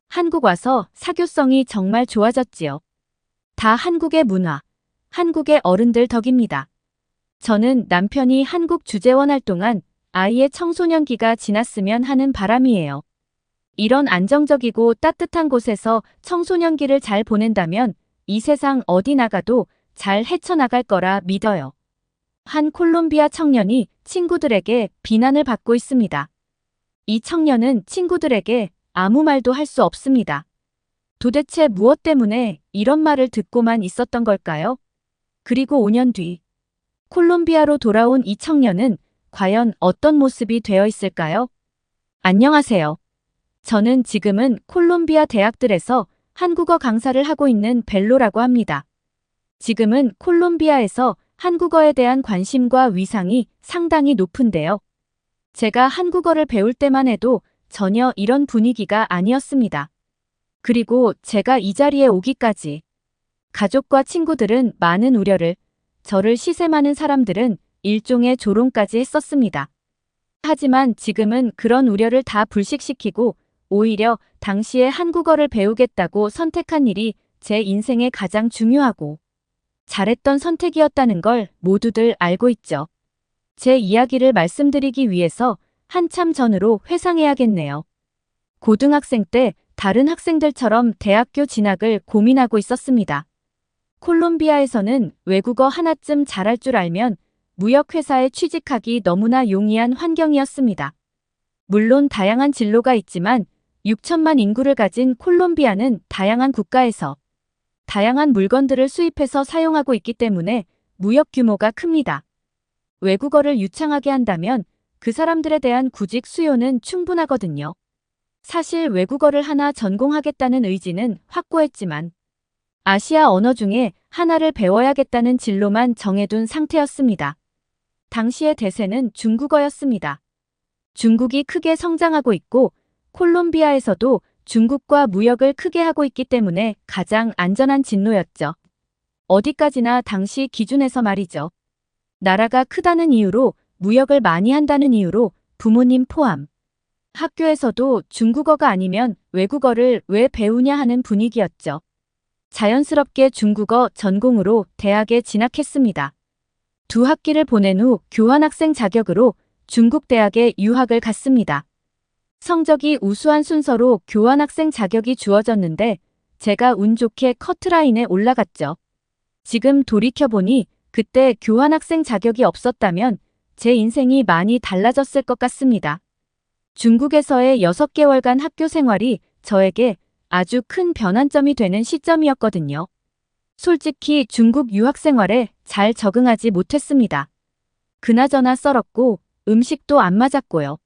한국 와서 사교성이 정말 좋아졌지요. 다 한국의 문화, 한국의 어른들 덕입니다. 저는 남편이 한국 주재원 활동한 아이의 청소년기가 지났으면 하는 바람이에요. 이런 안정적이고 따뜻한 곳에서 청소년기를 잘 보낸다면 이 세상 어디 나가도 잘 헤쳐나갈 거라 믿어요. 한 콜롬비아 청년이 친구들에게 비난을 받고 있습니다. 이 청년은 친구들에게 아무 말도 할 수 없습니다. 도대체 무엇 때문에 이런 말을 듣고만 있었던 걸까요? 그리고 5년 뒤 콜롬비아로 돌아온 이 청년은 과연 어떤 모습이 되어 있을까요? 안녕하세요. 저는 지금은 콜롬비아 대학들에서 한국어 강사를 하고 있는 벨로라고 합니다. 지금은 콜롬비아에서 한국어에 대한 관심과 위상이 상당히 높은데요. 제가 한국어를 배울 때만 해도 전혀 이런 분위기가 아니었습니다. 그리고 제가 이 자리에 오기까지 가족과 친구들은 많은 우려를, 저를 시샘하는 사람들은 일종의 조롱까지 했었습니다. 하지만 지금은 그런 우려를 다 불식시키고 오히려 당시에 한국어를 배우겠다고 선택한 일이 제 인생에 가장 중요하고 잘했던 선택이었다는 걸 모두들 알고 있죠. 제 이야기를 말씀드리기 위해서 한참 전으로 회상해야겠네요. 고등학생 때 다른 학생들처럼 대학교 진학을 고민하고 있었습니다. 콜롬비아에서는 외국어 하나쯤 잘할 줄 알면 무역회사에 취직하기 너무나 용이한 환경이었습니다. 물론 다양한 진로가 있지만 6천만 인구를 가진 콜롬비아는 다양한 국가에서 다양한 물건들을 수입해서 사용하고 있기 때문에 무역 규모가 큽니다. 외국어를 유창하게 한다면 그 사람들에 대한 구직 수요는 충분하거든요. 사실 외국어를 하나 전공하겠다는 의지는 확고했지만 아시아 언어 중에 하나를 배워야겠다는 진로만 정해둔 상태였습니다. 당시의 대세는 중국어였습니다. 중국이 크게 성장하고 있고 콜롬비아에서도 중국과 무역을 크게 하고 있기 때문에 가장 안전한 진로였죠. 어디까지나 당시 기준에서 말이죠. 나라가 크다는 이유로, 무역을 많이 한다는 이유로 부모님 포함. 학교에서도 중국어가 아니면 외국어를 왜 배우냐 하는 분위기였죠. 자연스럽게 중국어 전공으로 대학에 진학했습니다. 2학기를 보낸 후 교환학생 자격으로 중국 대학에 유학을 갔습니다. 성적이 우수한 순서로 교환학생 자격이 주어졌는데 제가 운 좋게 커트라인에 올라갔죠. 지금 돌이켜보니 그때 교환학생 자격이 없었다면 제 인생이 많이 달라졌을 것 같습니다. 중국에서의 6개월간 학교 생활이 저에게 아주 큰 변환점이 되는 시점이었거든요. 솔직히 중국 유학 생활에 잘 적응하지 못했습니다. 그나저나 썰었고 음식도 안 맞았고요.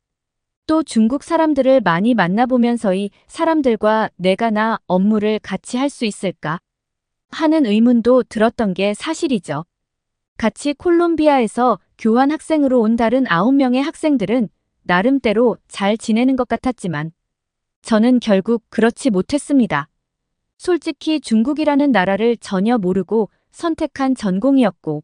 또 중국 사람들을 많이 만나보면서이 사람들과 내가 업무를 같이 할 수 있을까 하는 의문도 들었던 게 사실이죠. 같이 콜롬비아에서 교환 학생으로 온 다른 9명의 학생들은 나름대로 잘 지내는 것 같았지만 저는 결국 그렇지 못했습니다. 솔직히 중국이라는 나라를 전혀 모르고 선택한 전공이었고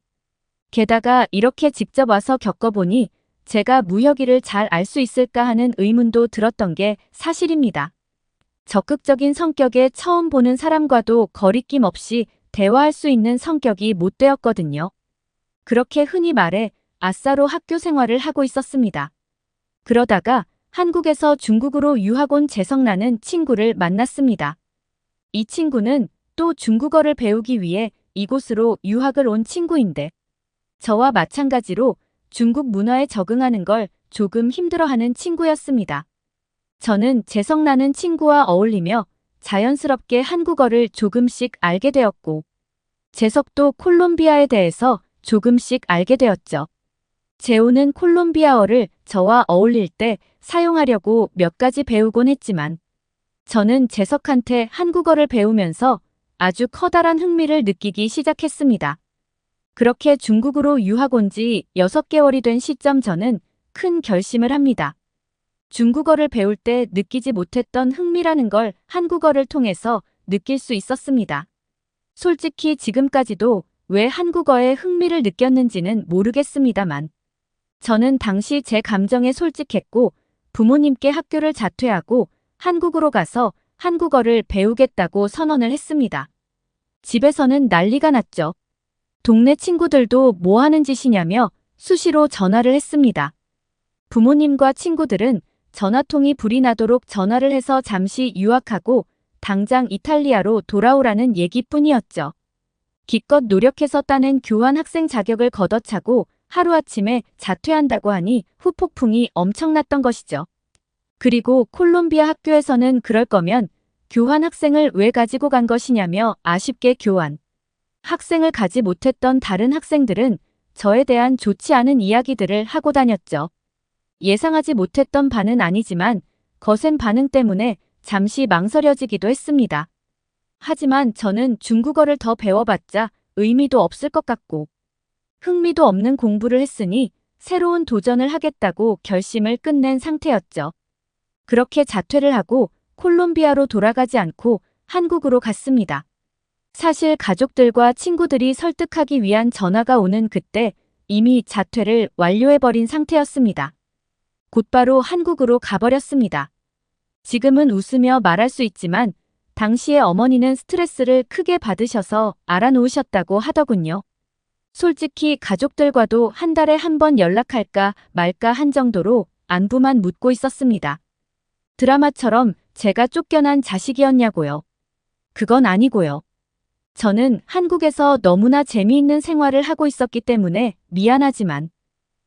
게다가 이렇게 직접 와서 겪어보니 제가 무역일을 잘 알 수 있을까 하는 의문도 들었던 게 사실입니다. 적극적인 성격에 처음 보는 사람과도 거리낌 없이 대화할 수 있는 성격이 못 되었거든요. 그렇게 흔히 말해 아싸로 학교 생활을 하고 있었습니다. 그러다가 한국에서 중국으로 유학 온 재성나는 친구를 만났습니다. 이 친구는 또 중국어를 배우기 위해 이곳으로 유학을 온 친구인데 저와 마찬가지로 중국 문화에 적응하는 걸 조금 힘들어하는 친구였습니다. 저는 재성나는 친구와 어울리며 자연스럽게 한국어를 조금씩 알게 되었고 재석도 콜롬비아에 대해서 조금씩 알게 되었죠. 재호는 콜롬비아어를 저와 어울릴 때 사용하려고 몇 가지 배우곤 했지만 저는 재석한테 한국어를 배우면서 아주 커다란 흥미를 느끼기 시작했습니다. 그렇게 중국으로 유학 온 지 6개월이 된 시점 저는 큰 결심을 합니다. 중국어를 배울 때 느끼지 못했던 흥미라는 걸 한국어를 통해서 느낄 수 있었습니다. 솔직히 지금까지도 왜 한국어에 흥미를 느꼈는지는 모르겠습니다만 저는 당시 제 감정에 솔직했고 부모님께 학교를 자퇴하고 한국으로 가서 한국어를 배우겠다고 선언을 했습니다. 집에서는 난리가 났죠. 동네 친구들도 뭐 하는 짓이냐며 수시로 전화를 했습니다. 부모님과 친구들은 전화통이 불이 나도록 전화를 해서 잠시 유학하고 당장 이탈리아로 돌아오라는 얘기뿐이었죠. 기껏 노력해서 따낸 교환 학생 자격을 걷어차고 하루아침에 자퇴한다고 하니 후폭풍이 엄청났던 것이죠. 그리고 콜롬비아 학교에서는 그럴 거면 교환 학생을 왜 가지고 간 것이냐며 아쉽게 교환 학생을 가지 못했던 다른 학생들은 저에 대한 좋지 않은 이야기들을 하고 다녔죠. 예상하지 못했던 반은 아니지만 거센 반응 때문에 잠시 망설여지기도 했습니다. 하지만 저는 중국어를 더 배워봤자 의미도 없을 것 같고 흥미도 없는 공부를 했으니 새로운 도전을 하겠다고 결심을 끝낸 상태였죠. 그렇게 자퇴를 하고 콜롬비아로 돌아가지 않고 한국으로 갔습니다. 사실 가족들과 친구들이 설득하기 위한 전화가 오는 그때 이미 자퇴를 완료해버린 상태였습니다. 곧바로 한국으로 가버렸습니다. 지금은 웃으며 말할 수 있지만 당시에 어머니는 스트레스를 크게 받으셔서 알아놓으셨다고 하더군요. 솔직히 가족들과도 한 달에 한 번 연락할까 말까 한 정도로 안부만 묻고 있었습니다. 드라마처럼 제가 쫓겨난 자식이었냐고요. 그건 아니고요. 저는 한국에서 너무나 재미있는 생활을 하고 있었기 때문에 미안하지만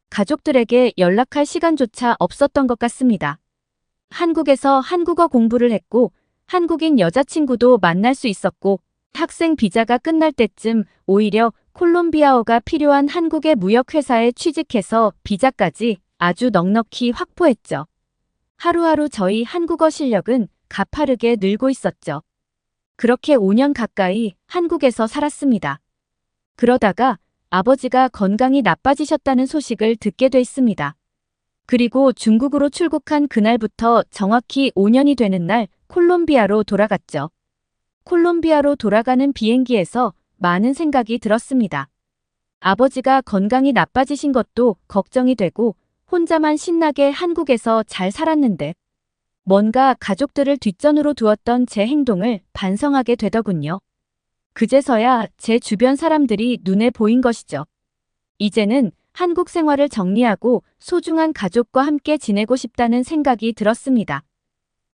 가족들에게 연락할 시간조차 없었던 것 같습니다. 한국에서 한국어 공부를 했고 한국인 여자친구도 만날 수 있었고 학생 비자가 끝날 때쯤 오히려 콜롬비아어가 필요한 한국의 무역회사에 취직해서 비자까지 아주 넉넉히 확보했죠. 하루하루 저희 한국어 실력은 가파르게 늘고 있었죠. 그렇게 5년 가까이 한국에서 살았습니다. 그러다가 아버지가 건강이 나빠지셨다는 소식을 듣게 됐습니다. 그리고 중국으로 출국한 그날부터 정확히 5년이 되는 날 콜롬비아로 돌아갔죠. 콜롬비아로 돌아가는 비행기에서 많은 생각이 들었습니다. 아버지가 건강이 나빠지신 것도 걱정이 되고 혼자만 신나게 한국에서 잘 살았는데 뭔가 가족들을 뒷전으로 두었던 제 행동을 반성하게 되더군요. 그제서야 제 주변 사람들이 눈에 보인 것이죠. 이제는 한국 생활을 정리하고 소중한 가족과 함께 지내고 싶다는 생각이 들었습니다.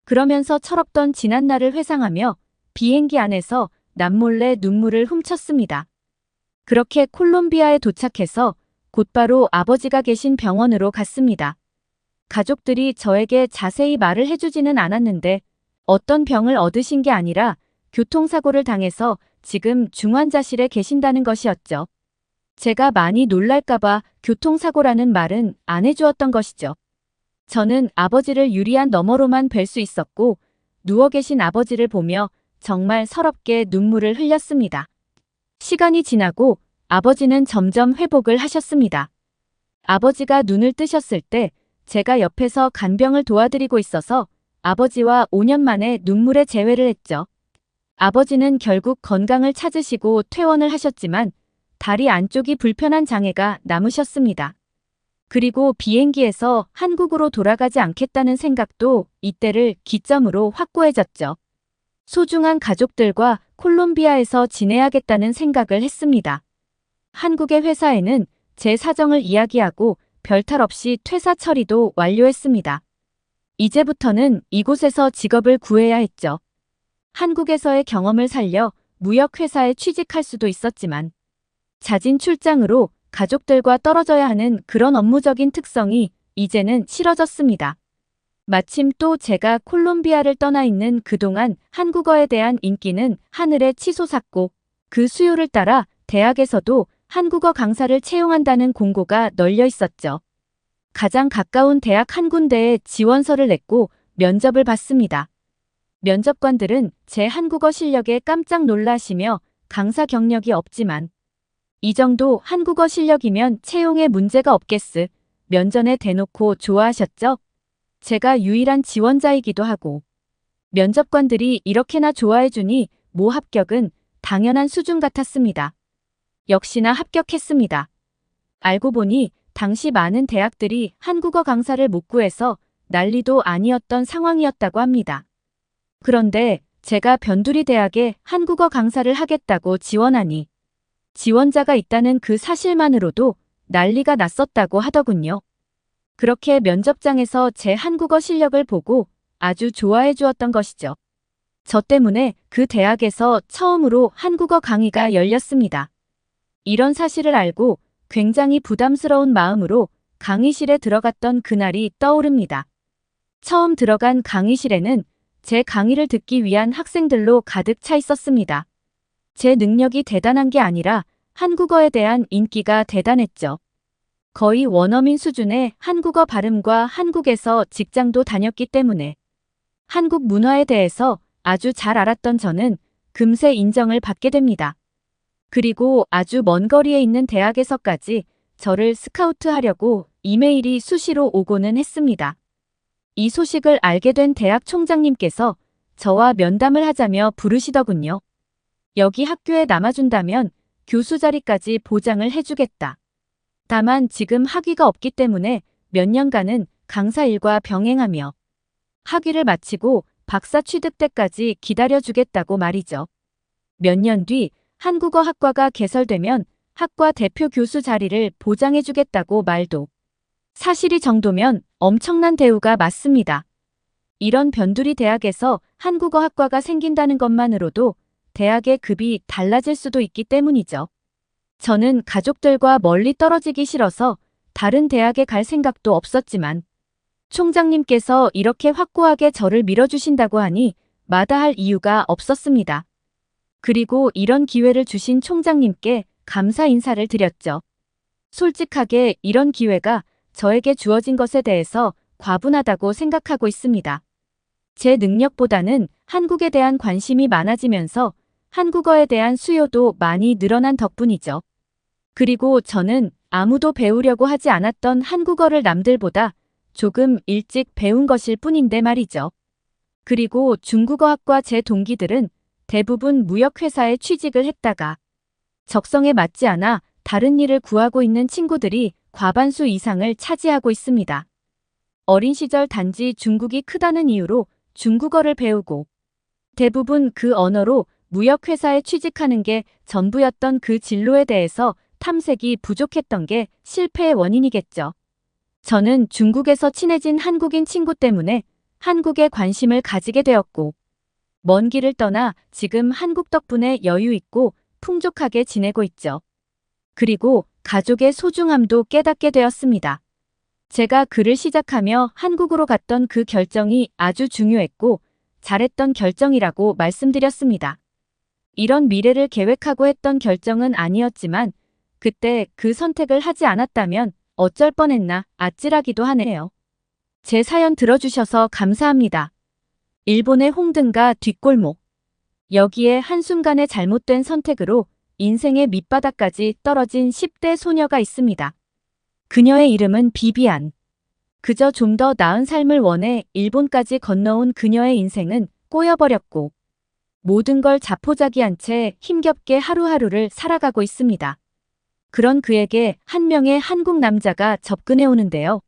그러면서 철없던 지난날을 회상하며 비행기 안에서 남몰래 눈물을 훔쳤습니다. 그렇게 콜롬비아에 도착해서 곧바로 아버지가 계신 병원으로 갔습니다. 가족들이 저에게 자세히 말을 해주지는 않았는데 어떤 병을 얻으신 게 아니라 교통사고를 당해서 지금 중환자실에 계신다는 것이었죠. 제가 많이 놀랄까봐 교통사고라는 말은 안 해주었던 것이죠. 저는 아버지를 유리안 너머로만 뵐 수 있었고 누워 계신 아버지를 보며 정말 서럽게 눈물을 흘렸습니다. 시간이 지나고 아버지는 점점 회복을 하셨습니다. 아버지가 눈을 뜨셨을 때 제가 옆에서 간병을 도와드리고 있어서 아버지와 5년 만에 눈물의 재회를 했죠. 아버지는 결국 건강을 찾으시고 퇴원을 하셨지만 다리 안쪽이 불편한 장애가 남으셨습니다. 그리고 비행기에서 한국으로 돌아가지 않겠다는 생각도 이때를 기점으로 확고해졌죠. 소중한 가족들과 콜롬비아에서 지내야겠다는 생각을 했습니다. 한국의 회사에는 제 사정을 이야기하고 별탈 없이 퇴사 처리도 완료했습니다. 이제부터는 이곳에서 직업을 구해야 했죠. 한국에서의 경험을 살려 무역회사에 취직할 수도 있었지만 자진 출장으로 가족들과 떨어져야 하는 그런 업무적인 특성이 이제는 싫어졌습니다. 마침 또 제가 콜롬비아를 떠나 있는 그동안 한국어에 대한 인기는 하늘에 치솟았고 그 수요를 따라 대학에서도 한국어 강사를 채용한다는 공고가 널려 있었죠. 가장 가까운 대학 한 군데에 지원서를 냈고 면접을 봤습니다. 면접관들은 제 한국어 실력에 깜짝 놀라시며 강사 경력이 없지만 이 정도 한국어 실력이면 채용에 문제가 없겠으 면전에 대놓고 좋아하셨죠? 제가 유일한 지원자이기도 하고 면접관들이 이렇게나 좋아해주니 모 합격은 당연한 수준 같았습니다. 역시나 합격했습니다. 알고 보니 당시 많은 대학들이 한국어 강사를 못 구해서 난리도 아니었던 상황이었다고 합니다. 그런데 제가 변두리 대학에 한국어 강사를 하겠다고 지원하니 지원자가 있다는 그 사실만으로도 난리가 났었다고 하더군요. 그렇게 면접장에서 제 한국어 실력을 보고 아주 좋아해 주었던 것이죠. 저 때문에 그 대학에서 처음으로 한국어 강의가 열렸습니다. 이런 사실을 알고 굉장히 부담스러운 마음으로 강의실에 들어갔던 그날이 떠오릅니다. 처음 들어간 강의실에는 제 강의를 듣기 위한 학생들로 가득 차 있었습니다. 제 능력이 대단한 게 아니라 한국어에 대한 인기가 대단했죠. 거의 원어민 수준의 한국어 발음과 한국에서 직장도 다녔기 때문에 한국 문화에 대해서 아주 잘 알았던 저는 금세 인정을 받게 됩니다. 그리고 아주 먼 거리에 있는 대학에서까지 저를 스카우트하려고 이메일이 수시로 오고는 했습니다. 이 소식을 알게 된 대학 총장님께서 저와 면담을 하자며 부르시더군요. 여기 학교에 남아준다면 교수 자리까지 보장을 해주겠다. 다만 지금 학위가 없기 때문에 몇 년간은 강사 일과 병행하며 학위를 마치고 박사 취득 때까지 기다려주겠다고 말이죠. 몇 년 뒤 한국어 학과가 개설되면 학과 대표 교수 자리를 보장해주겠다고 말도. 사실이 정도면 엄청난 대우가 맞습니다. 이런 변두리 대학에서 한국어 학과가 생긴다는 것만으로도 대학의 급이 달라질 수도 있기 때문이죠. 저는 가족들과 멀리 떨어지기 싫어서 다른 대학에 갈 생각도 없었지만 총장님께서 이렇게 확고하게 저를 밀어주신다고 하니 마다할 이유가 없었습니다. 그리고 이런 기회를 주신 총장님께 감사 인사를 드렸죠. 솔직하게 이런 기회가 저에게 주어진 것에 대해서 과분하다고 생각하고 있습니다. 제 능력보다는 한국에 대한 관심이 많아지면서 한국어에 대한 수요도 많이 늘어난 덕분이죠. 그리고 저는 아무도 배우려고 하지 않았던 한국어를 남들보다 조금 일찍 배운 것일 뿐인데 말이죠. 그리고 중국어학과 제 동기들은 대부분 무역회사에 취직을 했다가 적성에 맞지 않아 다른 일을 구하고 있는 친구들이 과반수 이상을 차지하고 있습니다. 어린 시절 단지 중국이 크다는 이유로 중국어를 배우고 대부분 그 언어로 무역회사에 취직하는 게 전부였던 그 진로에 대해서 탐색이 부족했던 게 실패의 원인이겠죠. 저는 중국에서 친해진 한국인 친구 때문에 한국에 관심을 가지게 되었고, 먼 길을 떠나 지금 한국 덕분에 여유 있고 풍족하게 지내고 있죠. 그리고 가족의 소중함도 깨닫게 되었습니다. 제가 글을 시작하며 한국으로 갔던 그 결정이 아주 중요했고 잘했던 결정이라고 말씀드렸습니다. 이런 미래를 계획하고 했던 결정은 아니었지만 그때 그 선택을 하지 않았다면 어쩔 뻔했나 아찔하기도 하네요. 제 사연 들어주셔서 감사합니다. 일본의 홍등가 뒷골목. 여기에 한순간의 잘못된 선택으로 인생의 밑바닥까지 떨어진 10대 소녀가 있습니다. 그녀의 이름은 비비안. 그저 좀 더 나은 삶을 원해 일본까지 건너온 그녀의 인생은 꼬여버렸고 모든 걸 자포자기한 채 힘겹게 하루하루를 살아가고 있습니다. 그런 그에게 한 명의 한국 남자가 접근해 오는데요.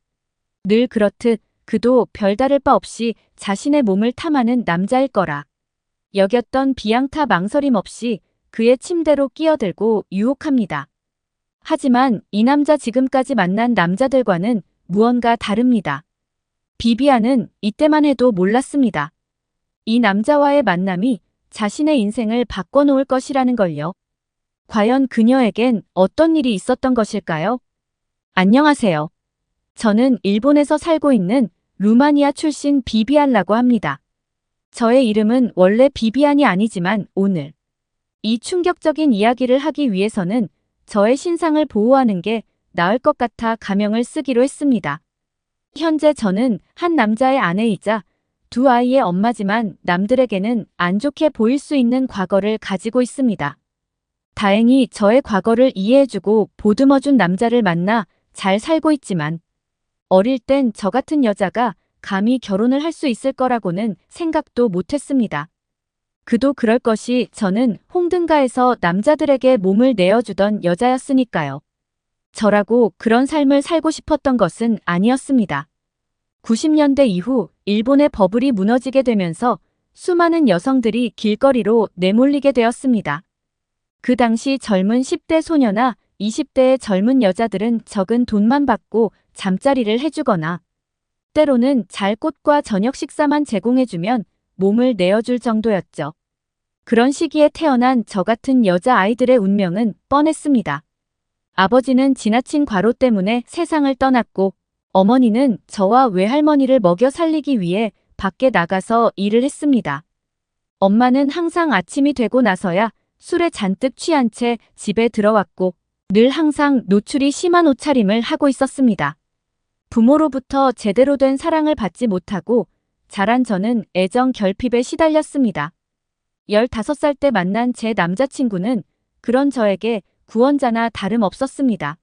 늘 그렇듯 그도 별다를 바 없이 자신의 몸을 탐하는 남자일 거라 여겼던 비앙타 망설임 없이 그의 침대로 끼어들고 유혹합니다. 하지만 이 남자 지금까지 만난 남자들과는 무언가 다릅니다. 비비안은 이때만 해도 몰랐습니다. 이 남자와의 만남이 자신의 인생을 바꿔놓을 것이라는 걸요. 과연 그녀에겐 어떤 일이 있었던 것일까요? 안녕하세요. 저는 일본에서 살고 있는 루마니아 출신 비비안라고 합니다. 저의 이름은 원래 비비안이 아니지만 오늘 이 충격적인 이야기를 하기 위해서는 저의 신상을 보호하는 게 나을 것 같아 가명을 쓰기로 했습니다. 현재 저는 한 남자의 아내이자 두 아이의 엄마지만 남들에게는 안 좋게 보일 수 있는 과거를 가지고 있습니다. 다행히 저의 과거를 이해해주고 보듬어준 남자를 만나 잘 살고 있지만 어릴 땐 저 같은 여자가 감히 결혼을 할 수 있을 거라고는 생각도 못했습니다. 그도 그럴 것이 저는 홍등가에서 남자들에게 몸을 내어주던 여자였으니까요. 저라고 그런 삶을 살고 싶었던 것은 아니었습니다. 90년대 이후 일본의 버블이 무너지게 되면서 수많은 여성들이 길거리로 내몰리게 되었습니다. 그 당시 젊은 10대 소녀나 20대의 젊은 여자들은 적은 돈만 받고 잠자리를 해주거나 때로는 잘 꽃과 저녁 식사만 제공해주면 몸을 내어줄 정도였죠. 그런 시기에 태어난 저 같은 여자아이들의 운명은 뻔했습니다. 아버지는 지나친 과로 때문에 세상을 떠났고 어머니는 저와 외할머니를 먹여 살리기 위해 밖에 나가서 일을 했습니다. 엄마는 항상 아침이 되고 나서야 술에 잔뜩 취한 채 집에 들어왔고 늘 항상 노출이 심한 옷차림을 하고 있었습니다. 부모로부터 제대로 된 사랑을 받지 못하고 자란 저는 애정 결핍에 시달렸습니다. 15살 때 만난 제 남자친구는 그런 저에게 구원자나 다름없었습니다.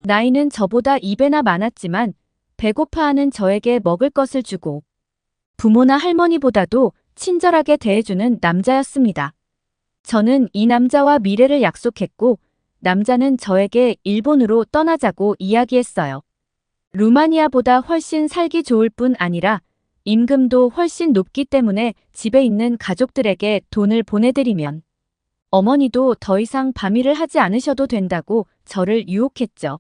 나이는 저보다 2배나 많았지만 배고파하는 저에게 먹을 것을 주고 부모나 할머니보다도 친절하게 대해주는 남자였습니다. 저는 이 남자와 미래를 약속했고 남자는 저에게 일본으로 떠나자고 이야기했어요. 루마니아보다 훨씬 살기 좋을 뿐 아니라 임금도 훨씬 높기 때문에 집에 있는 가족들에게 돈을 보내드리면 어머니도 더 이상 밤일을 하지 않으셔도 된다고 저를 유혹했죠.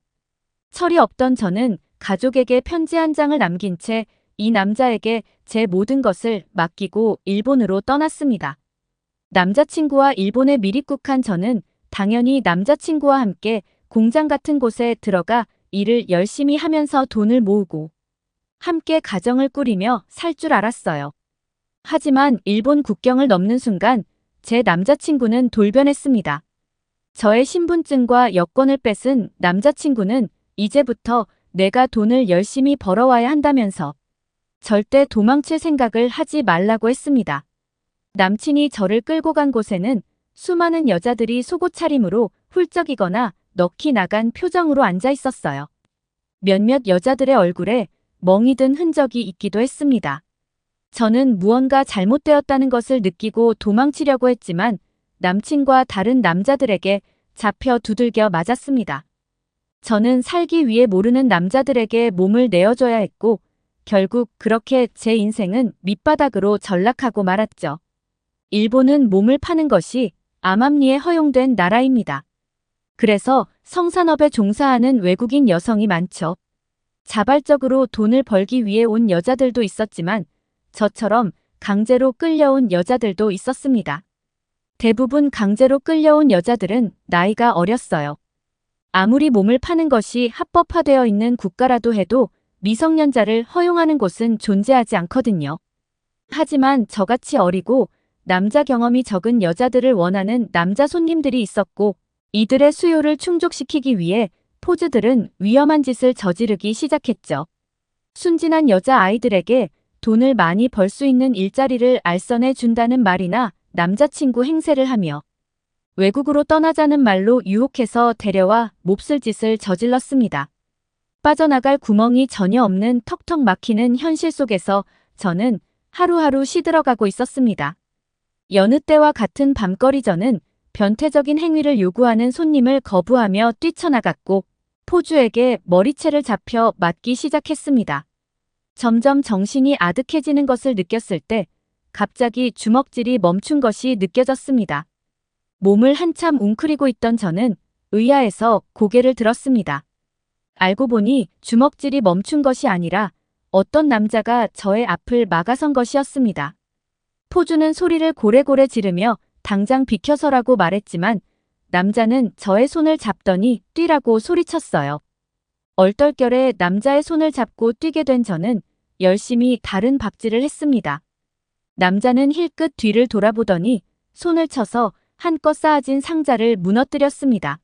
철이 없던 저는 가족에게 편지 한 장을 남긴 채 이 남자에게 제 모든 것을 맡기고 일본으로 떠났습니다. 남자친구와 일본에 미립국한 저는 당연히 남자친구와 함께 공장 같은 곳에 들어가 일을 열심히 하면서 돈을 모으고 함께 가정을 꾸리며 살 줄 알았어요. 하지만 일본 국경을 넘는 순간 제 남자친구는 돌변했습니다. 저의 신분증과 여권을 뺏은 남자친구는 이제부터 내가 돈을 열심히 벌어와야 한다면서 절대 도망칠 생각을 하지 말라고 했습니다. 남친이 저를 끌고 간 곳에는 수많은 여자들이 속옷 차림으로 훌쩍이거나 넋이 나간 표정으로 앉아 있었어요. 몇몇 여자들의 얼굴에 멍이 든 흔적이 있기도 했습니다. 저는 무언가 잘못되었다는 것을 느끼고 도망치려고 했지만 남친과 다른 남자들에게 잡혀 두들겨 맞았습니다. 저는 살기 위해 모르는 남자들에게 몸을 내어줘야 했고 결국 그렇게 제 인생은 밑바닥으로 전락하고 말았죠. 일본은 몸을 파는 것이 암암리에 허용된 나라입니다. 그래서 성산업에 종사하는 외국인 여성이 많죠. 자발적으로 돈을 벌기 위해 온 여자들도 있었지만 저처럼 강제로 끌려온 여자들도 있었습니다. 대부분 강제로 끌려온 여자들은 나이가 어렸어요. 아무리 몸을 파는 것이 합법화되어 있는 국가라도 해도 미성년자를 허용하는 곳은 존재하지 않거든요. 하지만 저같이 어리고 남자 경험이 적은 여자들을 원하는 남자 손님들이 있었고 이들의 수요를 충족시키기 위해 포즈들은 위험한 짓을 저지르기 시작했죠. 순진한 여자 아이들에게 돈을 많이 벌 수 있는 일자리를 알선해 준다는 말이나 남자친구 행세를 하며 외국으로 떠나자는 말로 유혹해서 데려와 몹쓸 짓을 저질렀습니다. 빠져나갈 구멍이 전혀 없는 턱턱 막히는 현실 속에서 저는 하루하루 시들어가고 있었습니다. 여느 때와 같은 밤거리 저는 변태적인 행위를 요구하는 손님을 거부하며 뛰쳐나갔고 포주에게 머리채를 잡혀 맞기 시작했습니다. 점점 정신이 아득해지는 것을 느꼈을 때 갑자기 주먹질이 멈춘 것이 느껴졌습니다. 몸을 한참 웅크리고 있던 저는 의아해서 고개를 들었습니다. 알고 보니 주먹질이 멈춘 것이 아니라 어떤 남자가 저의 앞을 막아선 것이었습니다. 포주는 소리를 고래고래 지르며 당장 비켜서라고 말했지만 남자는 저의 손을 잡더니 뛰라고 소리쳤어요. 얼떨결에 남자의 손을 잡고 뛰게 된 저는 열심히 다른 박질을 했습니다. 남자는 힐끗 뒤를 돌아보더니 손을 쳐서 한껏 쌓아진 상자를 무너뜨렸습니다.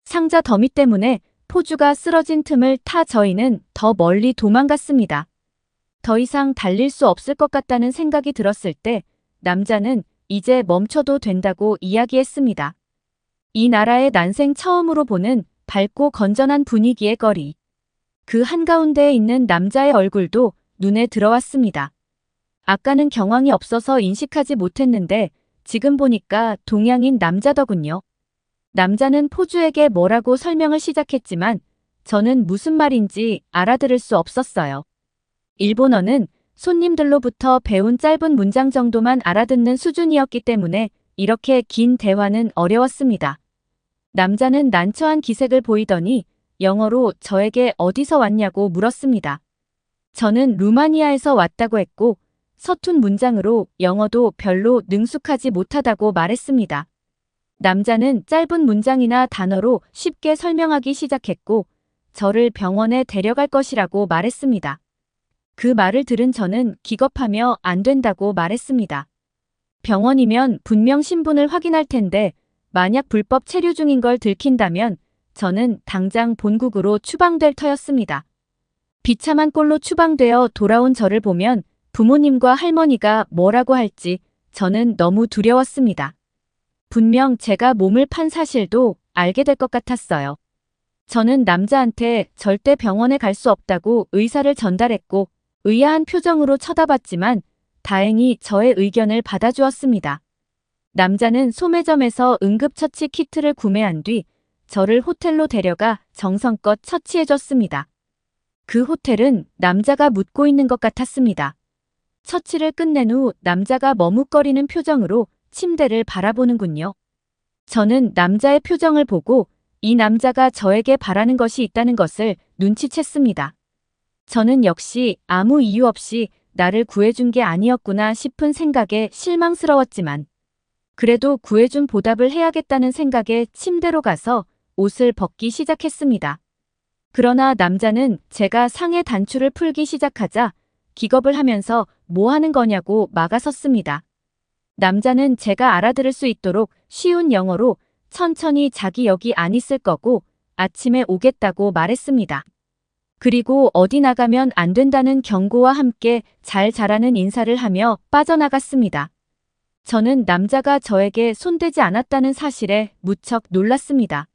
상자 더미 때문에 포주가 쓰러진 틈을 타 저희는 더 멀리 도망갔습니다. 더 이상 달릴 수 없을 것 같다는 생각이 들었을 때 남자는 이제 멈춰도 된다고 이야기했습니다. 이 나라의 난생 처음으로 보는 밝고 건전한 분위기의 거리. 그 한가운데에 있는 남자의 얼굴도 눈에 들어왔습니다. 아까는 경황이 없어서 인식하지 못했는데 지금 보니까 동양인 남자더군요. 남자는 포주에게 뭐라고 설명을 시작했지만 저는 무슨 말인지 알아들을 수 없었어요. 일본어는 손님들로부터 배운 짧은 문장 정도만 알아듣는 수준이었기 때문에 이렇게 긴 대화는 어려웠습니다. 남자는 난처한 기색을 보이더니 영어로 저에게 어디서 왔냐고 물었습니다. 저는 루마니아에서 왔다고 했고 서툰 문장으로 영어도 별로 능숙하지 못하다고 말했습니다. 남자는 짧은 문장이나 단어로 쉽게 설명하기 시작했고 저를 병원에 데려갈 것이라고 말했습니다. 그 말을 들은 저는 기겁하며 안 된다고 말했습니다. 병원이면 분명 신분을 확인할 텐데 만약 불법 체류 중인 걸 들킨다면 저는 당장 본국으로 추방될 터였습니다. 비참한 꼴로 추방되어 돌아온 저를 보면 부모님과 할머니가 뭐라고 할지 저는 너무 두려웠습니다. 분명 제가 몸을 판 사실도 알게 될 것 같았어요. 저는 남자한테 절대 병원에 갈 수 없다고 의사를 전달했고 의아한 표정으로 쳐다봤지만 다행히 저의 의견을 받아주었습니다. 남자는 소매점에서 응급처치 키트를 구매한 뒤 저를 호텔로 데려가 정성껏 처치해줬습니다. 그 호텔은 남자가 묻고 있는 것 같았습니다. 처치를 끝낸 후 남자가 머뭇거리는 표정으로 침대를 바라보는군요. 저는 남자의 표정을 보고 이 남자가 저에게 바라는 것이 있다는 것을 눈치챘습니다. 저는 역시 아무 이유 없이 나를 구해준 게 아니었구나 싶은 생각에 실망스러웠지만 그래도 구해준 보답을 해야겠다는 생각에 침대로 가서 옷을 벗기 시작했습니다. 그러나 남자는 제가 상의 단추를 풀기 시작하자 기겁을 하면서 뭐 하는 거냐고 막아섰습니다. 남자는 제가 알아들을 수 있도록 쉬운 영어로 천천히 자기 여기 안 있을 거고 아침에 오겠다고 말했습니다. 그리고 어디 나가면 안 된다는 경고와 함께 잘 자라는 인사를 하며 빠져나갔습니다. 저는 남자가 저에게 손대지 않았다는 사실에 무척 놀랐습니다.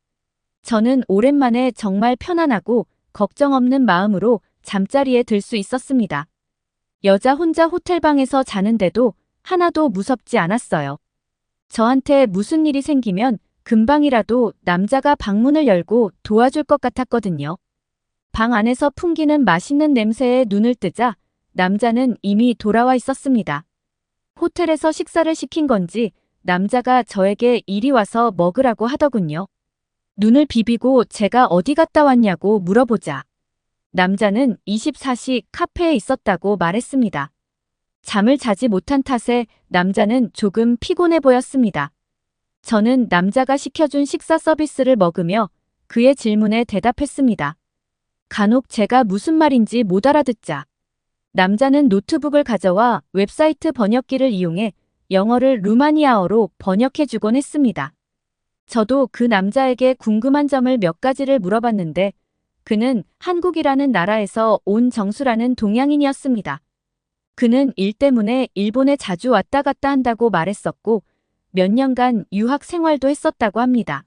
저는 오랜만에 정말 편안하고 걱정 없는 마음으로 잠자리에 들 수 있었습니다. 여자 혼자 호텔방에서 자는데도 하나도 무섭지 않았어요. 저한테 무슨 일이 생기면 금방이라도 남자가 방문을 열고 도와줄 것 같았거든요. 방 안에서 풍기는 맛있는 냄새에 눈을 뜨자 남자는 이미 돌아와 있었습니다. 호텔에서 식사를 시킨 건지 남자가 저에게 이리 와서 먹으라고 하더군요. 눈을 비비고 제가 어디 갔다 왔냐고 물어보자 남자는 24시 카페에 있었다고 말했습니다. 잠을 자지 못한 탓에 남자는 조금 피곤해 보였습니다. 저는 남자가 시켜준 식사 서비스를 먹으며 그의 질문에 대답했습니다. 간혹 제가 무슨 말인지 못 알아듣자 남자는 노트북을 가져와 웹사이트 번역기를 이용해 영어를 루마니아어로 번역해주곤 했습니다. 저도 그 남자에게 궁금한 점을 몇 가지를 물어봤는데 그는 한국이라는 나라에서 온 정수라는 동양인이었습니다. 그는 일 때문에 일본에 자주 왔다 갔다 한다고 말했었고 몇 년간 유학 생활도 했었다고 합니다.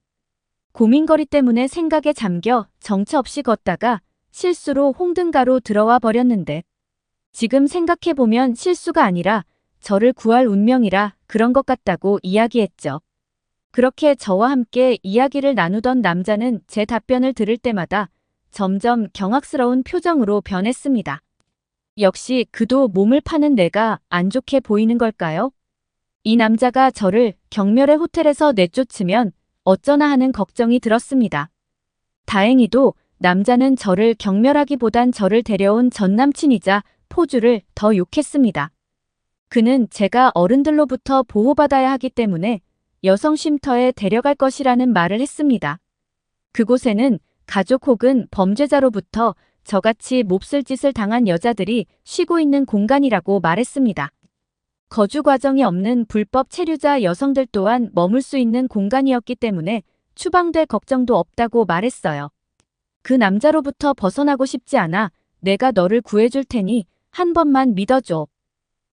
고민거리 때문에 생각에 잠겨 정처 없이 걷다가 실수로 홍등가로 들어와 버렸는데 지금 생각해보면 실수가 아니라 저를 구할 운명이라 그런 것 같다고 이야기했죠. 그렇게 저와 함께 이야기를 나누던 남자는 제 답변을 들을 때마다 점점 경악스러운 표정으로 변했습니다. 역시 그도 몸을 파는 내가 안 좋게 보이는 걸까요? 이 남자가 저를 경멸의 호텔에서 내쫓으면 어쩌나 하는 걱정이 들었습니다. 다행히도 남자는 저를 경멸하기보단 저를 데려온 전남친이자 포주를 더 욕했습니다. 그는 제가 어른들로부터 보호받아야 하기 때문에 여성 쉼터에 데려갈 것이라는 말을 했습니다. 그곳에는 가족 혹은 범죄자로부터 저같이 몹쓸 짓을 당한 여자들이 쉬고 있는 공간이라고 말했습니다. 거주 과정이 없는 불법 체류자 여성들 또한 머물 수 있는 공간이었기 때문에 추방될 걱정도 없다고 말했어요. 그 남자로부터 벗어나고 싶지 않아 내가 너를 구해줄 테니 한 번만 믿어줘.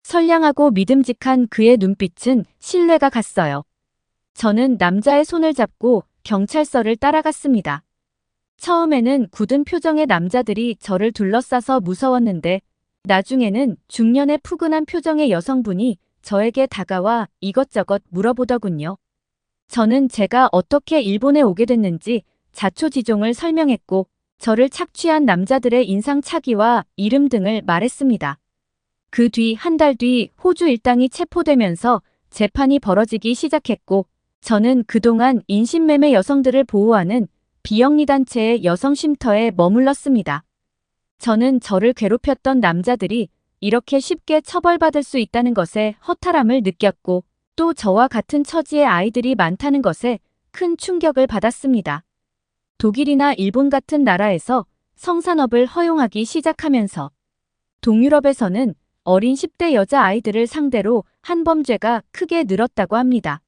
선량하고 믿음직한 그의 눈빛은 신뢰가 갔어요. 저는 남자의 손을 잡고 경찰서를 따라갔습니다. 처음에는 굳은 표정의 남자들이 저를 둘러싸서 무서웠는데 나중에는 중년의 푸근한 표정의 여성분이 저에게 다가와 이것저것 물어보더군요. 저는 제가 어떻게 일본에 오게 됐는지 자초지종을 설명했고 저를 착취한 남자들의 인상착의와 이름 등을 말했습니다. 그 뒤 한 달 뒤 호주 일당이 체포되면서 재판이 벌어지기 시작했고 저는 그동안 인신매매 여성들을 보호하는 비영리 단체의 여성 쉼터에 머물렀습니다. 저는 저를 괴롭혔던 남자들이 이렇게 쉽게 처벌받을 수 있다는 것에 허탈함을 느꼈고 또 저와 같은 처지의 아이들이 많다는 것에 큰 충격을 받았습니다. 독일이나 일본 같은 나라에서 성산업을 허용하기 시작하면서 동유럽에서는 어린 10대 여자아이들을 상대로 한범죄가 크게 늘었다고 합니다.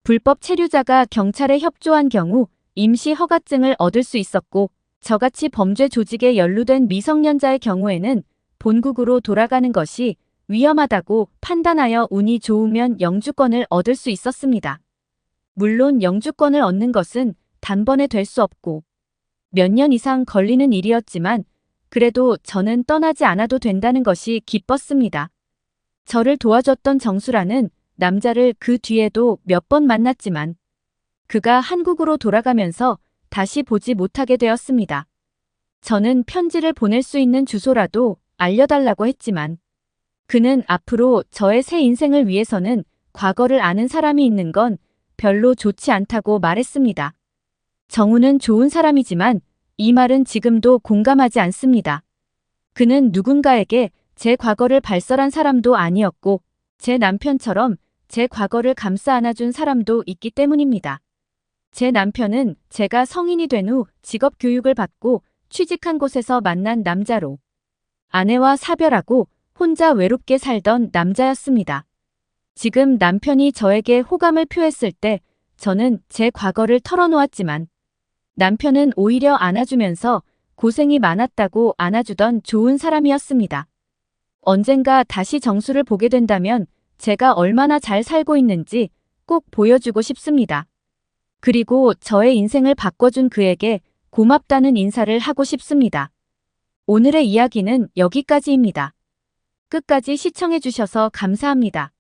불법 체류자가 경찰에 협조한 경우 임시 허가증을 얻을 수 있었고 저같이 범죄 조직에 연루된 미성년자의 경우에는 본국으로 돌아가는 것이 위험하다고 판단하여 운이 좋으면 영주권을 얻을 수 있었습니다. 물론 영주권을 얻는 것은 단번에 될 수 없고 몇 년 이상 걸리는 일이었지만 그래도 저는 떠나지 않아도 된다는 것이 기뻤습니다. 저를 도와줬던 정수라는 남자를 그 뒤에도 몇 번 만났지만 그가 한국으로 돌아가면서 다시 보지 못하게 되었습니다. 저는 편지를 보낼 수 있는 주소라도 알려달라고 했지만 그는 앞으로 저의 새 인생을 위해서는 과거를 아는 사람이 있는 건 별로 좋지 않다고 말했습니다. 정우는 좋은 사람이지만 이 말은 지금도 공감하지 않습니다. 그는 누군가에게 제 과거를 발설한 사람도 아니었고 제 남편처럼 제 과거를 감싸 안아준 사람도 있기 때문입니다. 제 남편은 제가 성인이 된 후 직업 교육을 받고 취직한 곳에서 만난 남자로 아내와 사별하고 혼자 외롭게 살던 남자였습니다. 지금 남편이 저에게 호감을 표했을 때 저는 제 과거를 털어놓았지만 남편은 오히려 안아주면서 고생이 많았다고 안아주던 좋은 사람이었습니다. 언젠가 다시 정수를 보게 된다면 제가 얼마나 잘 살고 있는지 꼭 보여주고 싶습니다. 그리고 저의 인생을 바꿔준 그에게 고맙다는 인사를 하고 싶습니다. 오늘의 이야기는 여기까지입니다. 끝까지 시청해주셔서 감사합니다.